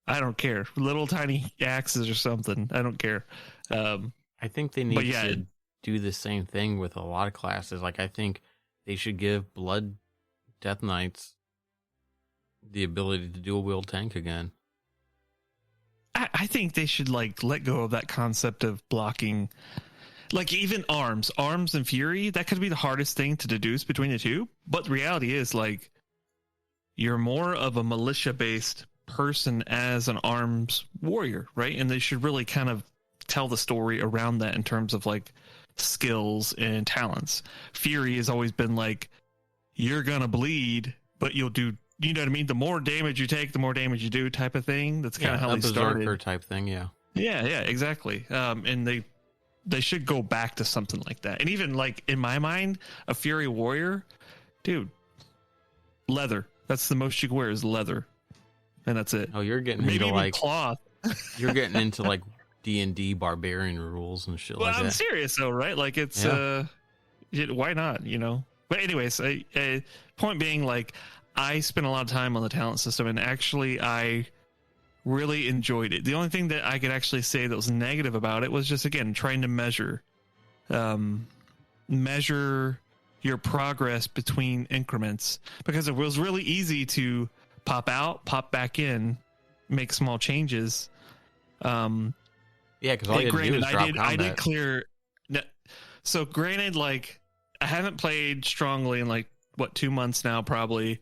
S4: I don't care, little tiny axes or something. I don't care.
S2: I think they need to do the same thing with a lot of classes. Like I think they should give Blood Death Knights the ability to dual wield tank again.
S4: I think they should like let go of that concept of blocking, like even arms and Fury. That could be the hardest thing to deduce between the two. But the reality is, like, you're more of a militia based person as an arms warrior, right? And they should really kind of tell the story around that in terms of like skills and talents. Fury has always been like, you're gonna bleed, but you'll do, you know what I mean? The more damage you take, the more damage you do, type of thing. That's kind of how they started.
S2: Berserker type thing, yeah,
S4: exactly. And they should go back to something like that. And even like in my mind, a Fury warrior, dude, leather. That's the most you can wear is leather, and that's it.
S2: Oh, you're getting
S4: maybe
S2: into
S4: even
S2: like
S4: cloth.
S2: You're getting into like D&D barbarian rules and shit like that.
S4: I'm serious though, right? Like it's why not? But anyways, point being, like, I spent a lot of time on the talent system, and actually I really enjoyed it. The only thing that I could actually say that was negative about it was just, again, trying to measure your progress between increments, because it was really easy to pop out, pop back in, make small changes.
S2: Because all you had to do is drop combat.
S4: I did clear. So granted, like, I haven't played strongly in like 2 months now, probably,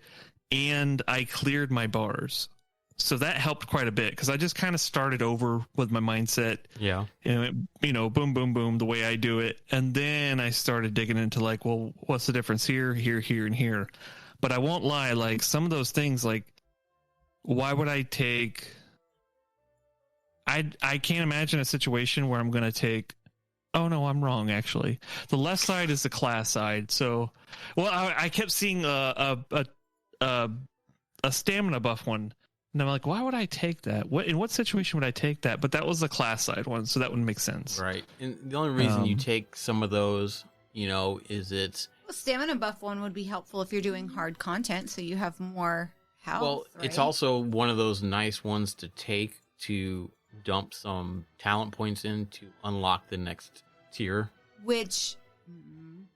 S4: and I cleared my bars, so that helped quite a bit because I just kind of started over with my mindset.
S2: Yeah,
S4: and boom, boom, boom, the way I do it, and then I started digging into like, well, what's the difference here, and here? But I won't lie, like some of those things, like, why would I take? I can't imagine a situation where I'm going to take. Oh no, I'm wrong. Actually, the left side is the class side. So, well, I kept seeing a stamina buff one, and I'm like, why would I take that? In what situation would I take that? But that was the class side one, so that wouldn't make sense,
S2: right? And the only reason you take some of those, is it's
S1: stamina buff one would be helpful if you're doing hard content, so you have more health.
S2: Well,
S1: right?
S2: It's also one of those nice ones to take to dump some talent points in to unlock the next tier.
S1: Which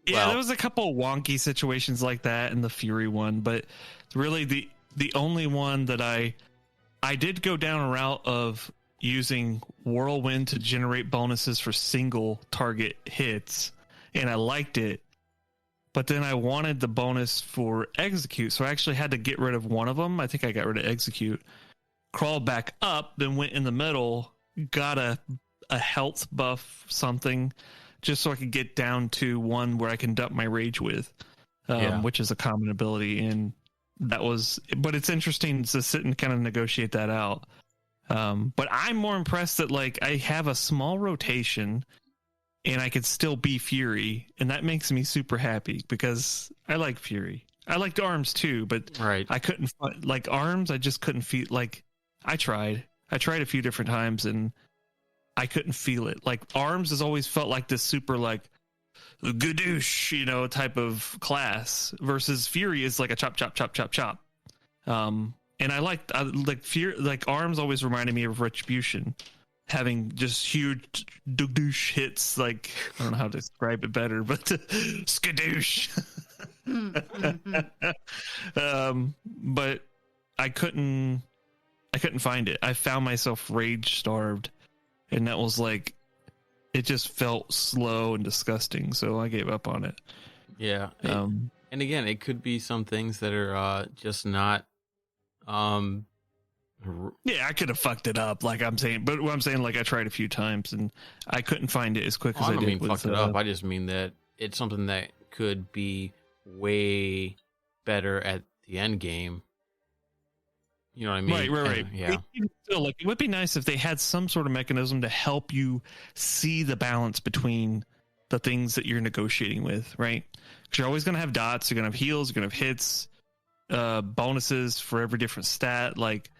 S4: Yeah, there was a couple of wonky situations like that in the Fury one, but really the only one that I did go down a route of using Whirlwind to generate bonuses for single target hits, and I liked it. But then I wanted the bonus for Execute, so I actually had to get rid of one of them. I think I got rid of Execute, crawled back up, then went in the middle, got a health buff something, just so I could get down to one where I can dump my rage with, which is a common ability. And but it's interesting to sit and kind of negotiate that out. But I'm more impressed that like I have a small rotation and I could still be Fury. And that makes me super happy because I like Fury. I liked Arms too, but I couldn't like Arms. I just couldn't feel like I tried a few different times and I couldn't feel it. Like Arms has always felt like this super like gadoosh, type of class versus Fury is like a chop, chop, chop, chop, chop. And I like Fury, like Arms always reminded me of Retribution, having just huge gadoosh hits. Like I don't know how to describe it better, but skadoosh. But I couldn't find it. I found myself rage starved, and that was like, it just felt slow and disgusting. So I gave up on it.
S2: Yeah. And again, it could be some things that are just not.
S4: Yeah, I could have fucked it up, like I'm saying. But what I'm saying, like I tried a few times and I couldn't find it as quick as I did.
S2: I don't mean fucked it up. I just mean that it's something that could be way better at the end game. You know what I mean?
S4: Right.
S2: Yeah.
S4: Still, like, it would be nice if they had some sort of mechanism to help you see the balance between the things that you're negotiating with, right? Because you're always going to have dots, you're going to have heals, you're going to have hits, bonuses for every different stat. Like,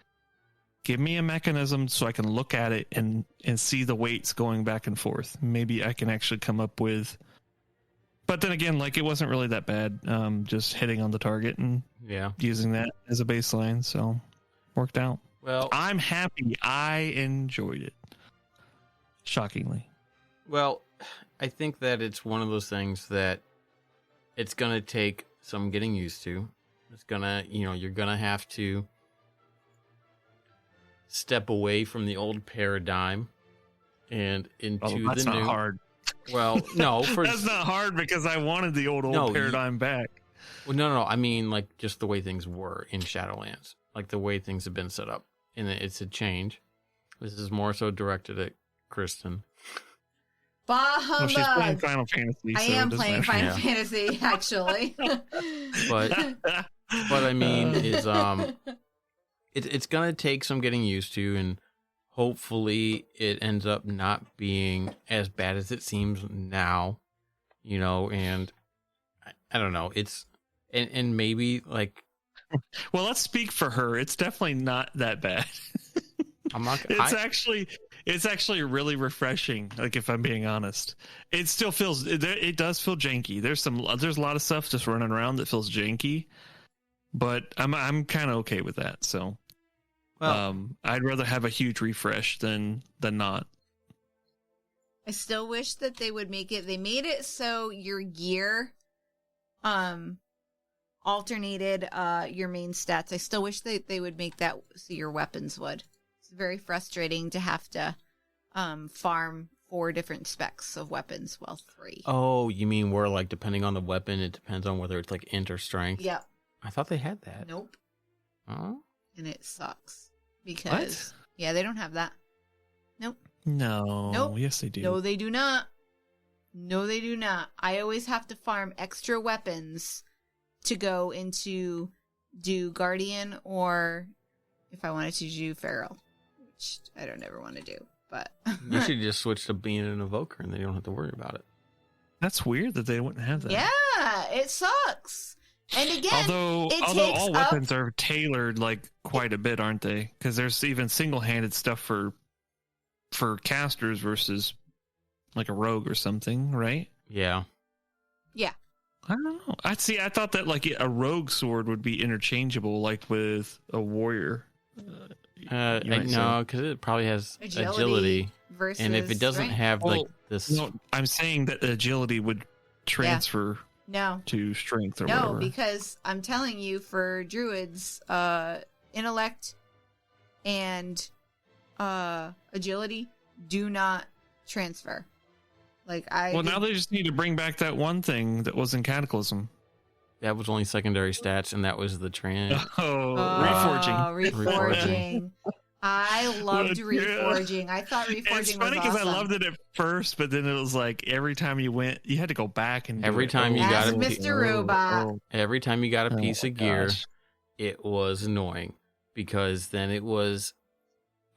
S4: give me a mechanism so I can look at it and see the weights going back and forth. Maybe I can actually come up with. But then again, like, it wasn't really that bad. Just hitting on the target and using that as a baseline. So worked out.
S2: Well,
S4: I'm happy. I enjoyed it. Shockingly.
S2: Well, I think that it's one of those things that it's going to take some getting used to. It's going to, you're going to have to step away from the old paradigm and into the new.
S4: That's not hard.
S2: Well, no.
S4: That's not hard because I wanted the old paradigm back.
S2: Well, no. I mean, like, just the way things were in Shadowlands. Like, the way things have been set up. And it's a change. This is more so directed at Kristen.
S1: Bah humbug.
S4: Well, she's playing Final Fantasy.
S1: I am playing Final Fantasy, actually.
S2: But I mean, is it's gonna take some getting used to, and hopefully it ends up not being as bad as it seems now. And I don't know. It's and maybe like.
S4: Well, let's speak for her. It's definitely not that bad.
S2: I'm not.
S4: It's actually really refreshing. Like, if I'm being honest, it still feels. It does feel janky. There's a lot of stuff just running around that feels janky, but I'm kind of okay with that. So, I'd rather have a huge refresh than not.
S1: I still wish that they would make it. They made it so your gear, alternated your main stats. I still wish they would make that so your weapons would. It's very frustrating to have to farm 4 different specs of weapons, 3.
S2: Oh, you mean where, like, depending on the weapon, it depends on whether it's like int or strength?
S1: Yep.
S2: I thought they had that.
S1: Nope.
S2: Oh.
S1: And it sucks because they don't have that. Nope.
S4: No.
S1: Nope.
S4: Yes, they do.
S1: No, they do not. No, they do not. I always have to farm extra weapons to go into do Guardian, or if I wanted to do Feral, which I don't ever want to do. But
S2: you should just switch to being an evoker, and then you don't have to worry about it.
S4: That's weird that they wouldn't have that.
S1: Yeah, it sucks. And again,
S4: although all weapons are tailored like quite a bit, aren't they? Because there's even single-handed stuff for casters versus like a rogue or something, right?
S2: Yeah.
S1: Yeah.
S4: I don't know. I thought that like a rogue sword would be interchangeable, like with a warrior.
S2: No, because it probably has agility.
S1: Versus
S2: and if it doesn't have like this,
S4: no, I'm saying that agility would transfer
S1: No.
S4: to strength or
S1: No,
S4: whatever.
S1: because I'm telling you, for druids, intellect and agility do not transfer.
S4: Well, now they just need to bring back that one thing that was in Cataclysm.
S2: That was only secondary stats, and that was the
S4: Reforging.
S1: Reforging. I loved
S4: Yeah.
S1: reforging. I thought reforging
S4: It's funny
S1: was awesome.
S4: I loved it at first, but then it was like every time you went, you had to go back and do
S2: Every
S4: it.
S2: time you
S1: As
S2: got a
S1: Mr. Robot.
S2: every time you got a piece
S4: my
S2: of gear,
S4: gosh.
S2: it was annoying because then it was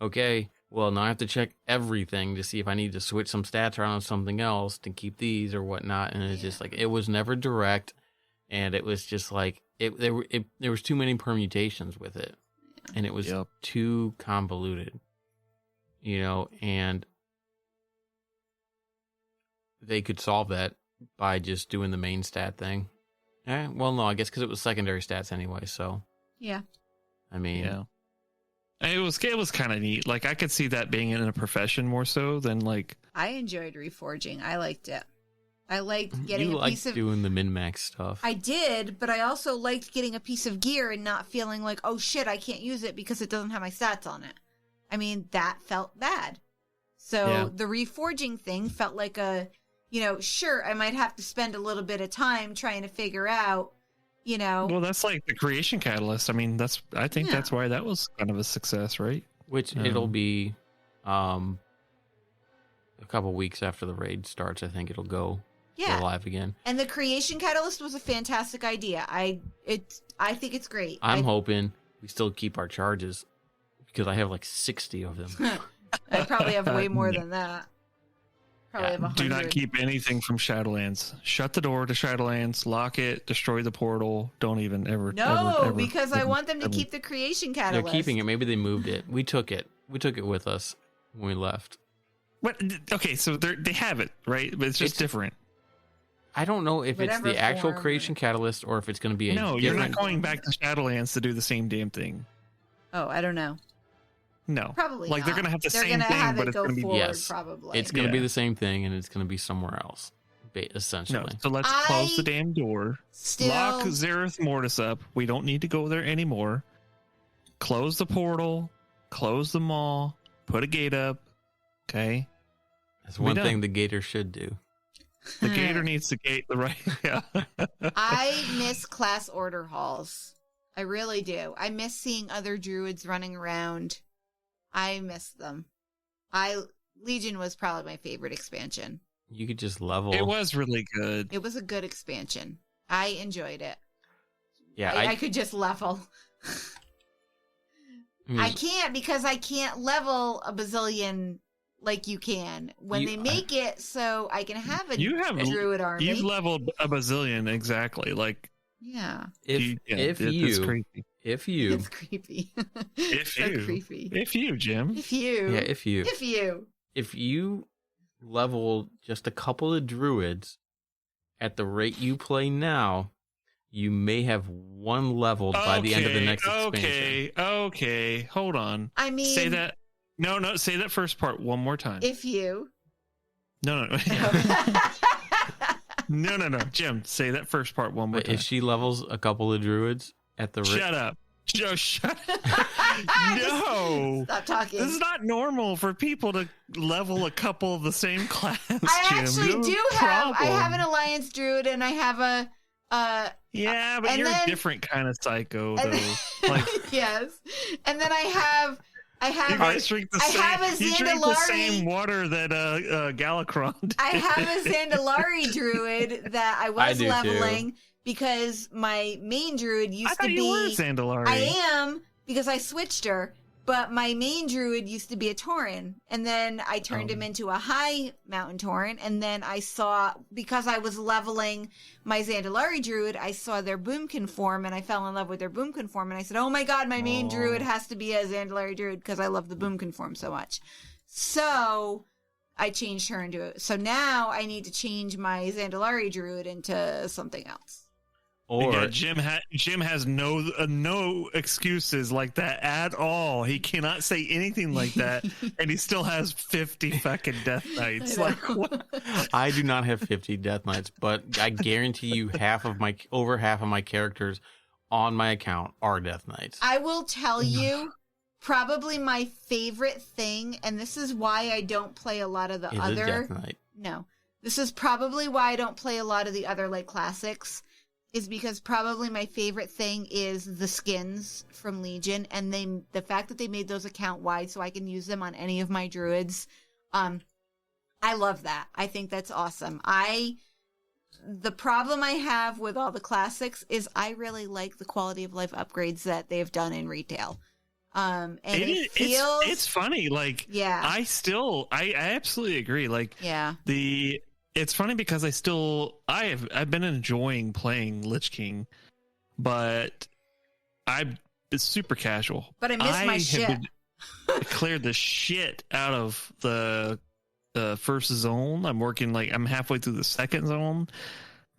S2: okay. Well, now I have to check everything to see if I need to switch some stats around on something else to keep these or whatnot, and it's just like it was never direct, and it was just like there was too many permutations with it, and it was too convoluted, and they could solve that by just doing the main stat thing. Well, no, I guess because it was secondary stats anyway. So
S1: Yeah.
S2: I mean,
S4: Yeah. It was kind of neat. Like I could see that being in a profession more so than like.
S1: I enjoyed reforging. I liked it. I liked getting
S2: you
S1: a
S2: liked
S1: piece of.
S2: doing the min-max stuff.
S1: I did, but I also liked getting a piece of gear and not feeling like, oh shit, I can't use it because it doesn't have my stats on it. I mean, that felt bad. So the reforging thing felt like sure, I might have to spend a little bit of time trying to figure out,
S4: Well, that's like the creation catalyst. I mean, I think that's why that was kind of a success, right?
S2: Which it'll be a couple weeks after the raid starts. I think it'll go live again.
S1: And the creation catalyst was a fantastic idea. I think it's great.
S2: I'm hoping we still keep our charges because I have like 60 of them.
S1: I probably have way more than that. Probably have 100.
S4: Do not keep anything from Shadowlands. Shut the door to Shadowlands, lock it, destroy the portal. Don't even ever.
S1: Because I want them to keep the creation catalyst.
S2: They're keeping it. Maybe they moved it. We took it. We took it with us when we left.
S4: What? Okay, so they have it, right? But it's just different.
S2: I don't know if it's
S1: Whatever
S2: the actual
S1: form.
S2: creation catalyst or if it's going to be a
S4: No, you're not
S2: different-
S4: going back to Shadowlands to do the same damn thing.
S1: Oh, I don't know.
S4: No,
S1: Probably
S4: like
S1: not.
S4: they're gonna have the
S1: They're
S4: same
S1: gonna
S4: thing,
S1: have
S4: but
S1: it
S4: it's
S1: go
S4: gonna be
S1: forward,
S2: Yes.
S1: probably.
S2: It's going to be the same thing, and it's going to be somewhere else, essentially.
S4: no. So let's close the damn door.
S1: Still,
S4: Lock Zareth Mortis up. We don't need to go there anymore. Close the portal. Close the mall. Put a gate up. Okay.
S2: That's one
S4: done.
S2: thing the gator should do.
S4: The gator needs to gate the right. Yeah.
S1: I miss class order halls. I really do. I miss seeing other druids running around. I miss them. Legion was probably my favorite expansion.
S2: You could just level.
S4: It was really good.
S1: It was a good expansion. I enjoyed it.
S2: Yeah,
S1: I could just level. I can't because I can't level a bazillion like you can when they make it so I can have a druid army.
S4: You've leveled a bazillion exactly. Like
S2: If
S4: it's creepy.
S2: If you
S1: it's creepy.
S4: If
S1: so
S4: you
S1: creepy.
S4: If you, Jim.
S1: If you.
S2: Yeah, if you.
S1: If you.
S2: If you level just a couple of druids at the rate you play now, you may have one leveled by the end of the next expansion.
S4: Okay. Hold on.
S1: I mean,
S4: say that. No. Say that first part one more time.
S1: If you.
S4: No. No. Jim, say that first part one more time.
S2: If she levels a couple of druids at the rate.
S4: Shut up. Joe, shut up. No.
S1: Stop talking.
S4: This is not normal for people to level a couple of the same class.
S1: I
S4: Jim.
S1: actually do have. I have an alliance druid and I have a.
S4: Yeah, but you're a different kind of psycho, though. Like,
S1: yes, and then I have.
S4: You guys drink the same.
S1: I have a
S4: you drink the
S1: Zandalari.
S4: same water that Galakron did.
S1: I have a Zandalari druid that I was
S2: do
S1: leveling because my main druid used
S4: I thought
S1: to be.
S4: You were Zandalari.
S1: I am because I switched her. But my main druid used to be a Tauren, and then I turned him into a high mountain Tauren, and then I saw, because I was leveling my Zandalari druid, I saw their boomkin form, and I fell in love with their boomkin form, and I said, oh my god, my main druid has to be a Zandalari druid, because I love the boomkin form so much. So I changed her into it. So now I need to change my Zandalari druid into something else.
S2: Or
S4: yeah, Jim has no excuses like that at all. He cannot say anything like that, and he still has 50 fucking death knights. Like, what?
S2: I do not have 50 death knights, but I guarantee you over half of my characters on my account are death knights.
S1: I will tell you, probably my favorite thing, and this is why I don't play a lot of the
S2: Is
S1: other.
S2: a death knight.
S1: No, this is probably why I don't play a lot of the other like classics. Is because probably my favorite thing is the skins from Legion, and the fact that they made those account wide so I can use them on any of my druids. I love that. I think that's awesome. The problem I have with all the classics is I really like the quality of life upgrades that they've done in retail. And it feels
S4: it's funny. Like,
S1: yeah,
S4: I absolutely agree. Like,
S1: yeah.
S4: It's funny because I've been enjoying playing Lich King, but I'm super casual.
S1: But I miss my shit.
S4: Cleared the shit out of the first zone. I'm halfway through the second zone,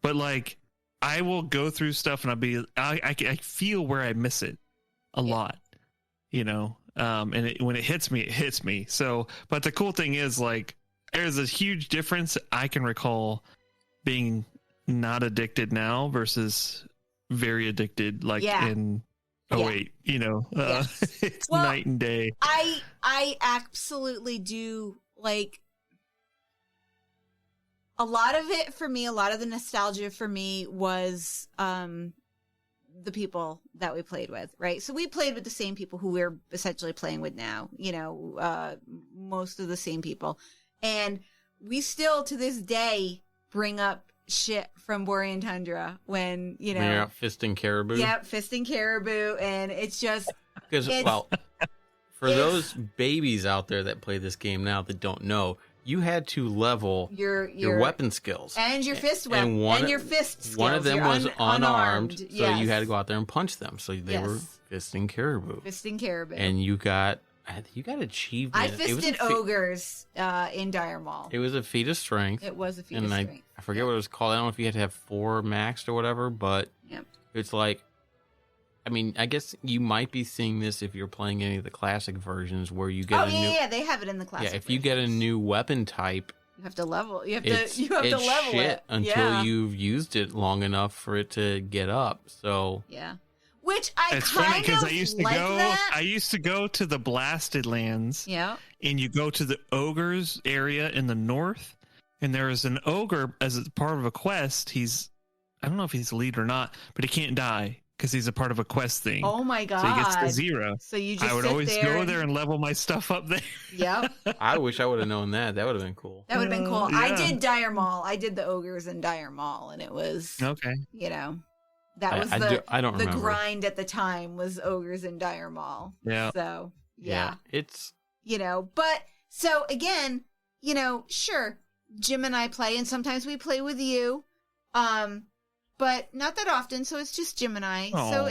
S4: but like I will go through stuff and I feel where I miss it a lot, you know. And when it hits me, it hits me. So, but the cool thing is like, there's a huge difference. I can recall being not addicted now versus very addicted, like in 08, you know, it's night and day.
S1: I absolutely do like a lot of it for me. A lot of the nostalgia for me was, the people that we played with, right? So we played with the same people who we're essentially playing with now, you know, most of the same people. And we still, to this day, bring up shit from Borean Tundra when, you know...
S2: When you're out fisting caribou?
S1: Yep, fisting caribou, and it's just...
S2: Because, well, for those babies out there that play this game now that don't know, you had to level your weapon skills.
S1: And your fist weapon. And your fist skills.
S2: One of them was unarmed, so
S1: yes.
S2: You had to go out there and punch them. So they were fisting caribou.
S1: Fisting caribou.
S2: And you got achievement.
S1: I fisted ogres in Dire Maul.
S2: It was a feat of strength.
S1: It was a feat of strength.
S2: I forget what it was called. I don't know if you had to have 4 maxed or whatever, but it's like, I mean, I guess you might be seeing this if you're playing any of the classic versions where you get
S1: they have it in the classic.
S2: Yeah, if you get a new weapon type,
S1: you have to level. You have to level it
S2: until you've used it long enough for it to get up. So
S1: yeah. Which I
S4: it's funny because
S1: I
S4: used to go to the blasted lands.
S1: Yeah.
S4: And you go to the ogres area in the north, and there is an ogre as a part of a quest. I don't know if he's a lead or not, but he can't die because he's a part of a quest thing.
S1: Oh my god!
S4: So he gets to 0.
S1: So you just
S4: I would always go there and level my stuff up there.
S1: Yep.
S2: I wish I would have known that. That would have been cool.
S1: That would have been cool.
S4: Yeah.
S1: I did Dire Maul. I did the ogres in Dire Maul, and it was
S4: okay.
S1: You know. That was
S2: I don't remember.
S1: grind at the time was ogres and Dire Maul.
S4: Yeah.
S1: So yeah.
S2: It's
S1: you know, but so again, you know, sure, Jim and I play, and sometimes we play with you, but not that often. So it's just Jim and I.
S4: Aww.
S1: So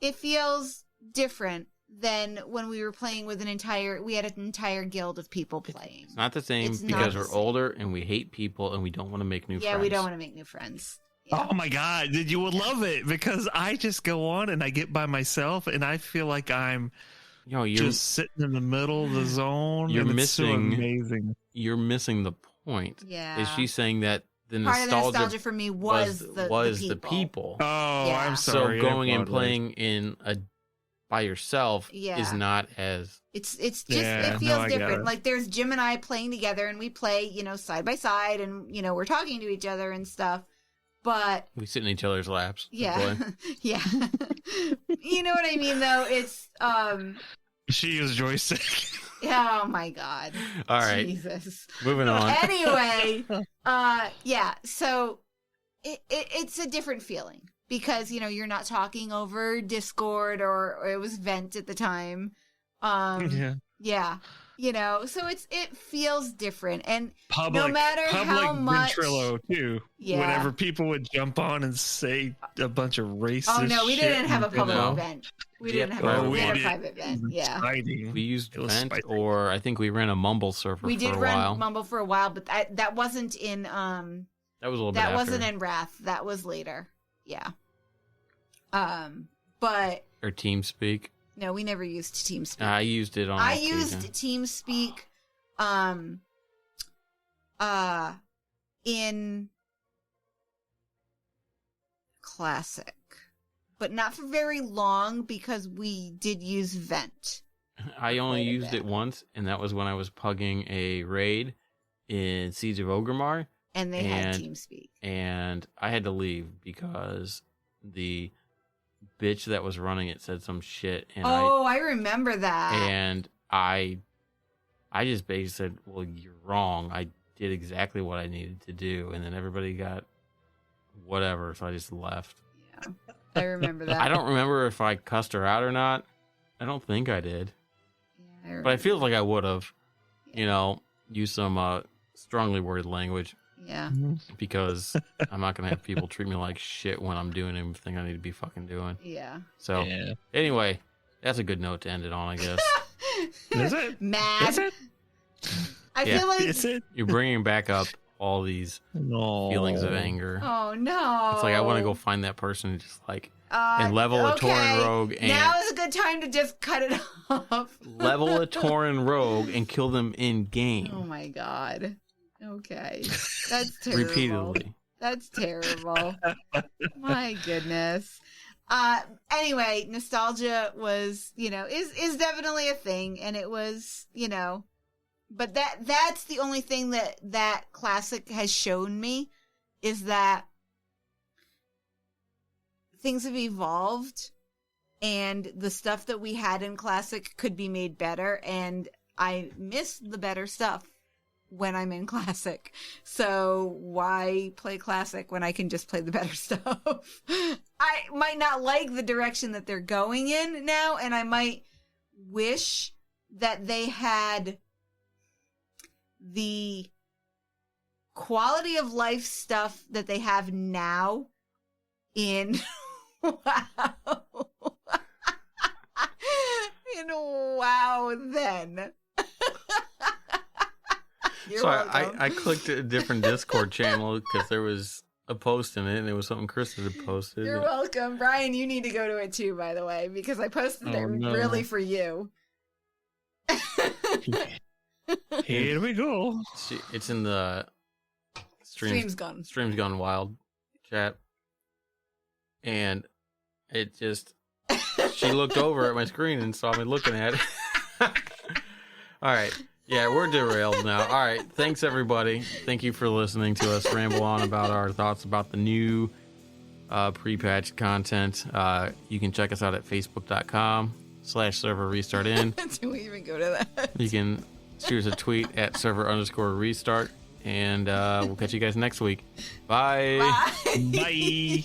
S1: it feels different than when we were playing with we had an entire guild of people playing.
S2: It's not the same because we're older and we hate people and we don't want to make new friends.
S1: Yeah, we don't want to make new friends. Yeah.
S4: Oh my god, you would love it because I just go on and I get by myself and I feel like I'm just sitting in the middle of the zone.
S2: You're missing
S4: so amazing.
S2: You're missing the point.
S1: Yeah.
S2: Is she saying that the
S1: part of the nostalgia for me was the
S2: people?
S4: Oh, yeah. I'm sorry.
S2: So going and playing by yourself is not as
S1: it's just it feels different. Like there's Jim and I playing together and we play, you know, side by side and you know, we're talking to each other and stuff. But
S2: we sit in each other's laps.
S1: Yeah. Yeah. You know what I mean though? It's
S4: she is joystick.
S1: Oh my god.
S2: All right.
S1: Jesus.
S2: Moving on.
S1: Anyway, yeah, so it's a different feeling because, you know, you're not talking over Discord or it was Vent at the time. Yeah. You know, so it feels different, and no matter how much
S4: Ventrilo too.
S1: Yeah.
S4: Whenever people would jump on and say a bunch of racist.
S1: Oh no, we didn't have a public event. We didn't have a private event. Yeah,
S2: we used Vent, or I think we ran a Mumble server.
S1: We did run Mumble for a while, but that wasn't in
S2: That was a little bit
S1: that
S2: after.
S1: wasn't in Wrath. That was later. Yeah. But
S2: Or TeamSpeak.
S1: no, we never used TeamSpeak.
S2: I used it on.
S1: I
S2: occasion.
S1: used TeamSpeak, in Classic, but not for very long because we did use Vent.
S2: I only
S1: quite a
S2: used
S1: bit.
S2: it once, and that was when I was pugging a raid in Siege of Orgrimmar,
S1: And they had TeamSpeak.
S2: and I had to leave because the bitch that was running it said some shit, and
S1: I remember that.
S2: I just basically said, "Well, you're wrong. I did exactly what I needed to do," and then everybody got whatever, so I just left.
S1: Yeah, I remember that.
S2: I don't remember if I cussed her out or not. I don't think I did,
S1: Yeah,
S2: but I feel like I would have, used some strongly worded language
S1: Yeah.
S2: because I'm not gonna have people treat me like shit when I'm doing everything I need to be fucking doing.
S1: Yeah.
S2: So
S4: Yeah.
S2: anyway, that's a good note to end it on, I guess.
S4: Is it?
S1: Mad.
S4: Is it?
S1: I
S2: Yeah.
S1: feel like.
S4: Is it?
S2: You're bringing back up all these
S4: No.
S2: feelings of anger.
S1: Oh no.
S2: It's like I want to go find that person and just like
S1: and
S2: level a Tauren rogue and
S1: now is a good time to just cut it off.
S2: level a Tauren rogue and kill them in game
S1: Oh my god. Okay. That's terrible.
S2: repeatedly.
S1: That's terrible. My goodness. Anyway, nostalgia was, is definitely a thing, and it was, but that's the only thing that Classic has shown me is that things have evolved and the stuff that we had in Classic could be made better, and I miss the better stuff when I'm in Classic. So why play Classic when I can just play the better stuff? I might not like the direction that they're going in now, and I might wish that they had the quality of life stuff that they have now in WoW. In WoW then. You're
S2: So
S1: welcome.
S2: I clicked a different Discord channel because there was a post in it, and it was something Krista had posted.
S1: You're welcome. Brian, you need to go to it too, by the way, because I posted it
S2: no.
S1: really for you.
S4: Here we go.
S2: It's in the
S1: Stream's gone.
S2: Stream's Gone Wild chat, and it just she looked over at my screen and saw me looking at it. All right. Yeah, we're derailed now. All right. Thanks, everybody. Thank you for listening to us ramble on about our thoughts about the new pre-patch content. You can check us out at facebook.com/server restart in.
S1: Do we even go to that?
S2: You can shoot us a tweet at server_restart. And we'll catch you guys next week. Bye.
S1: Bye.
S4: Bye.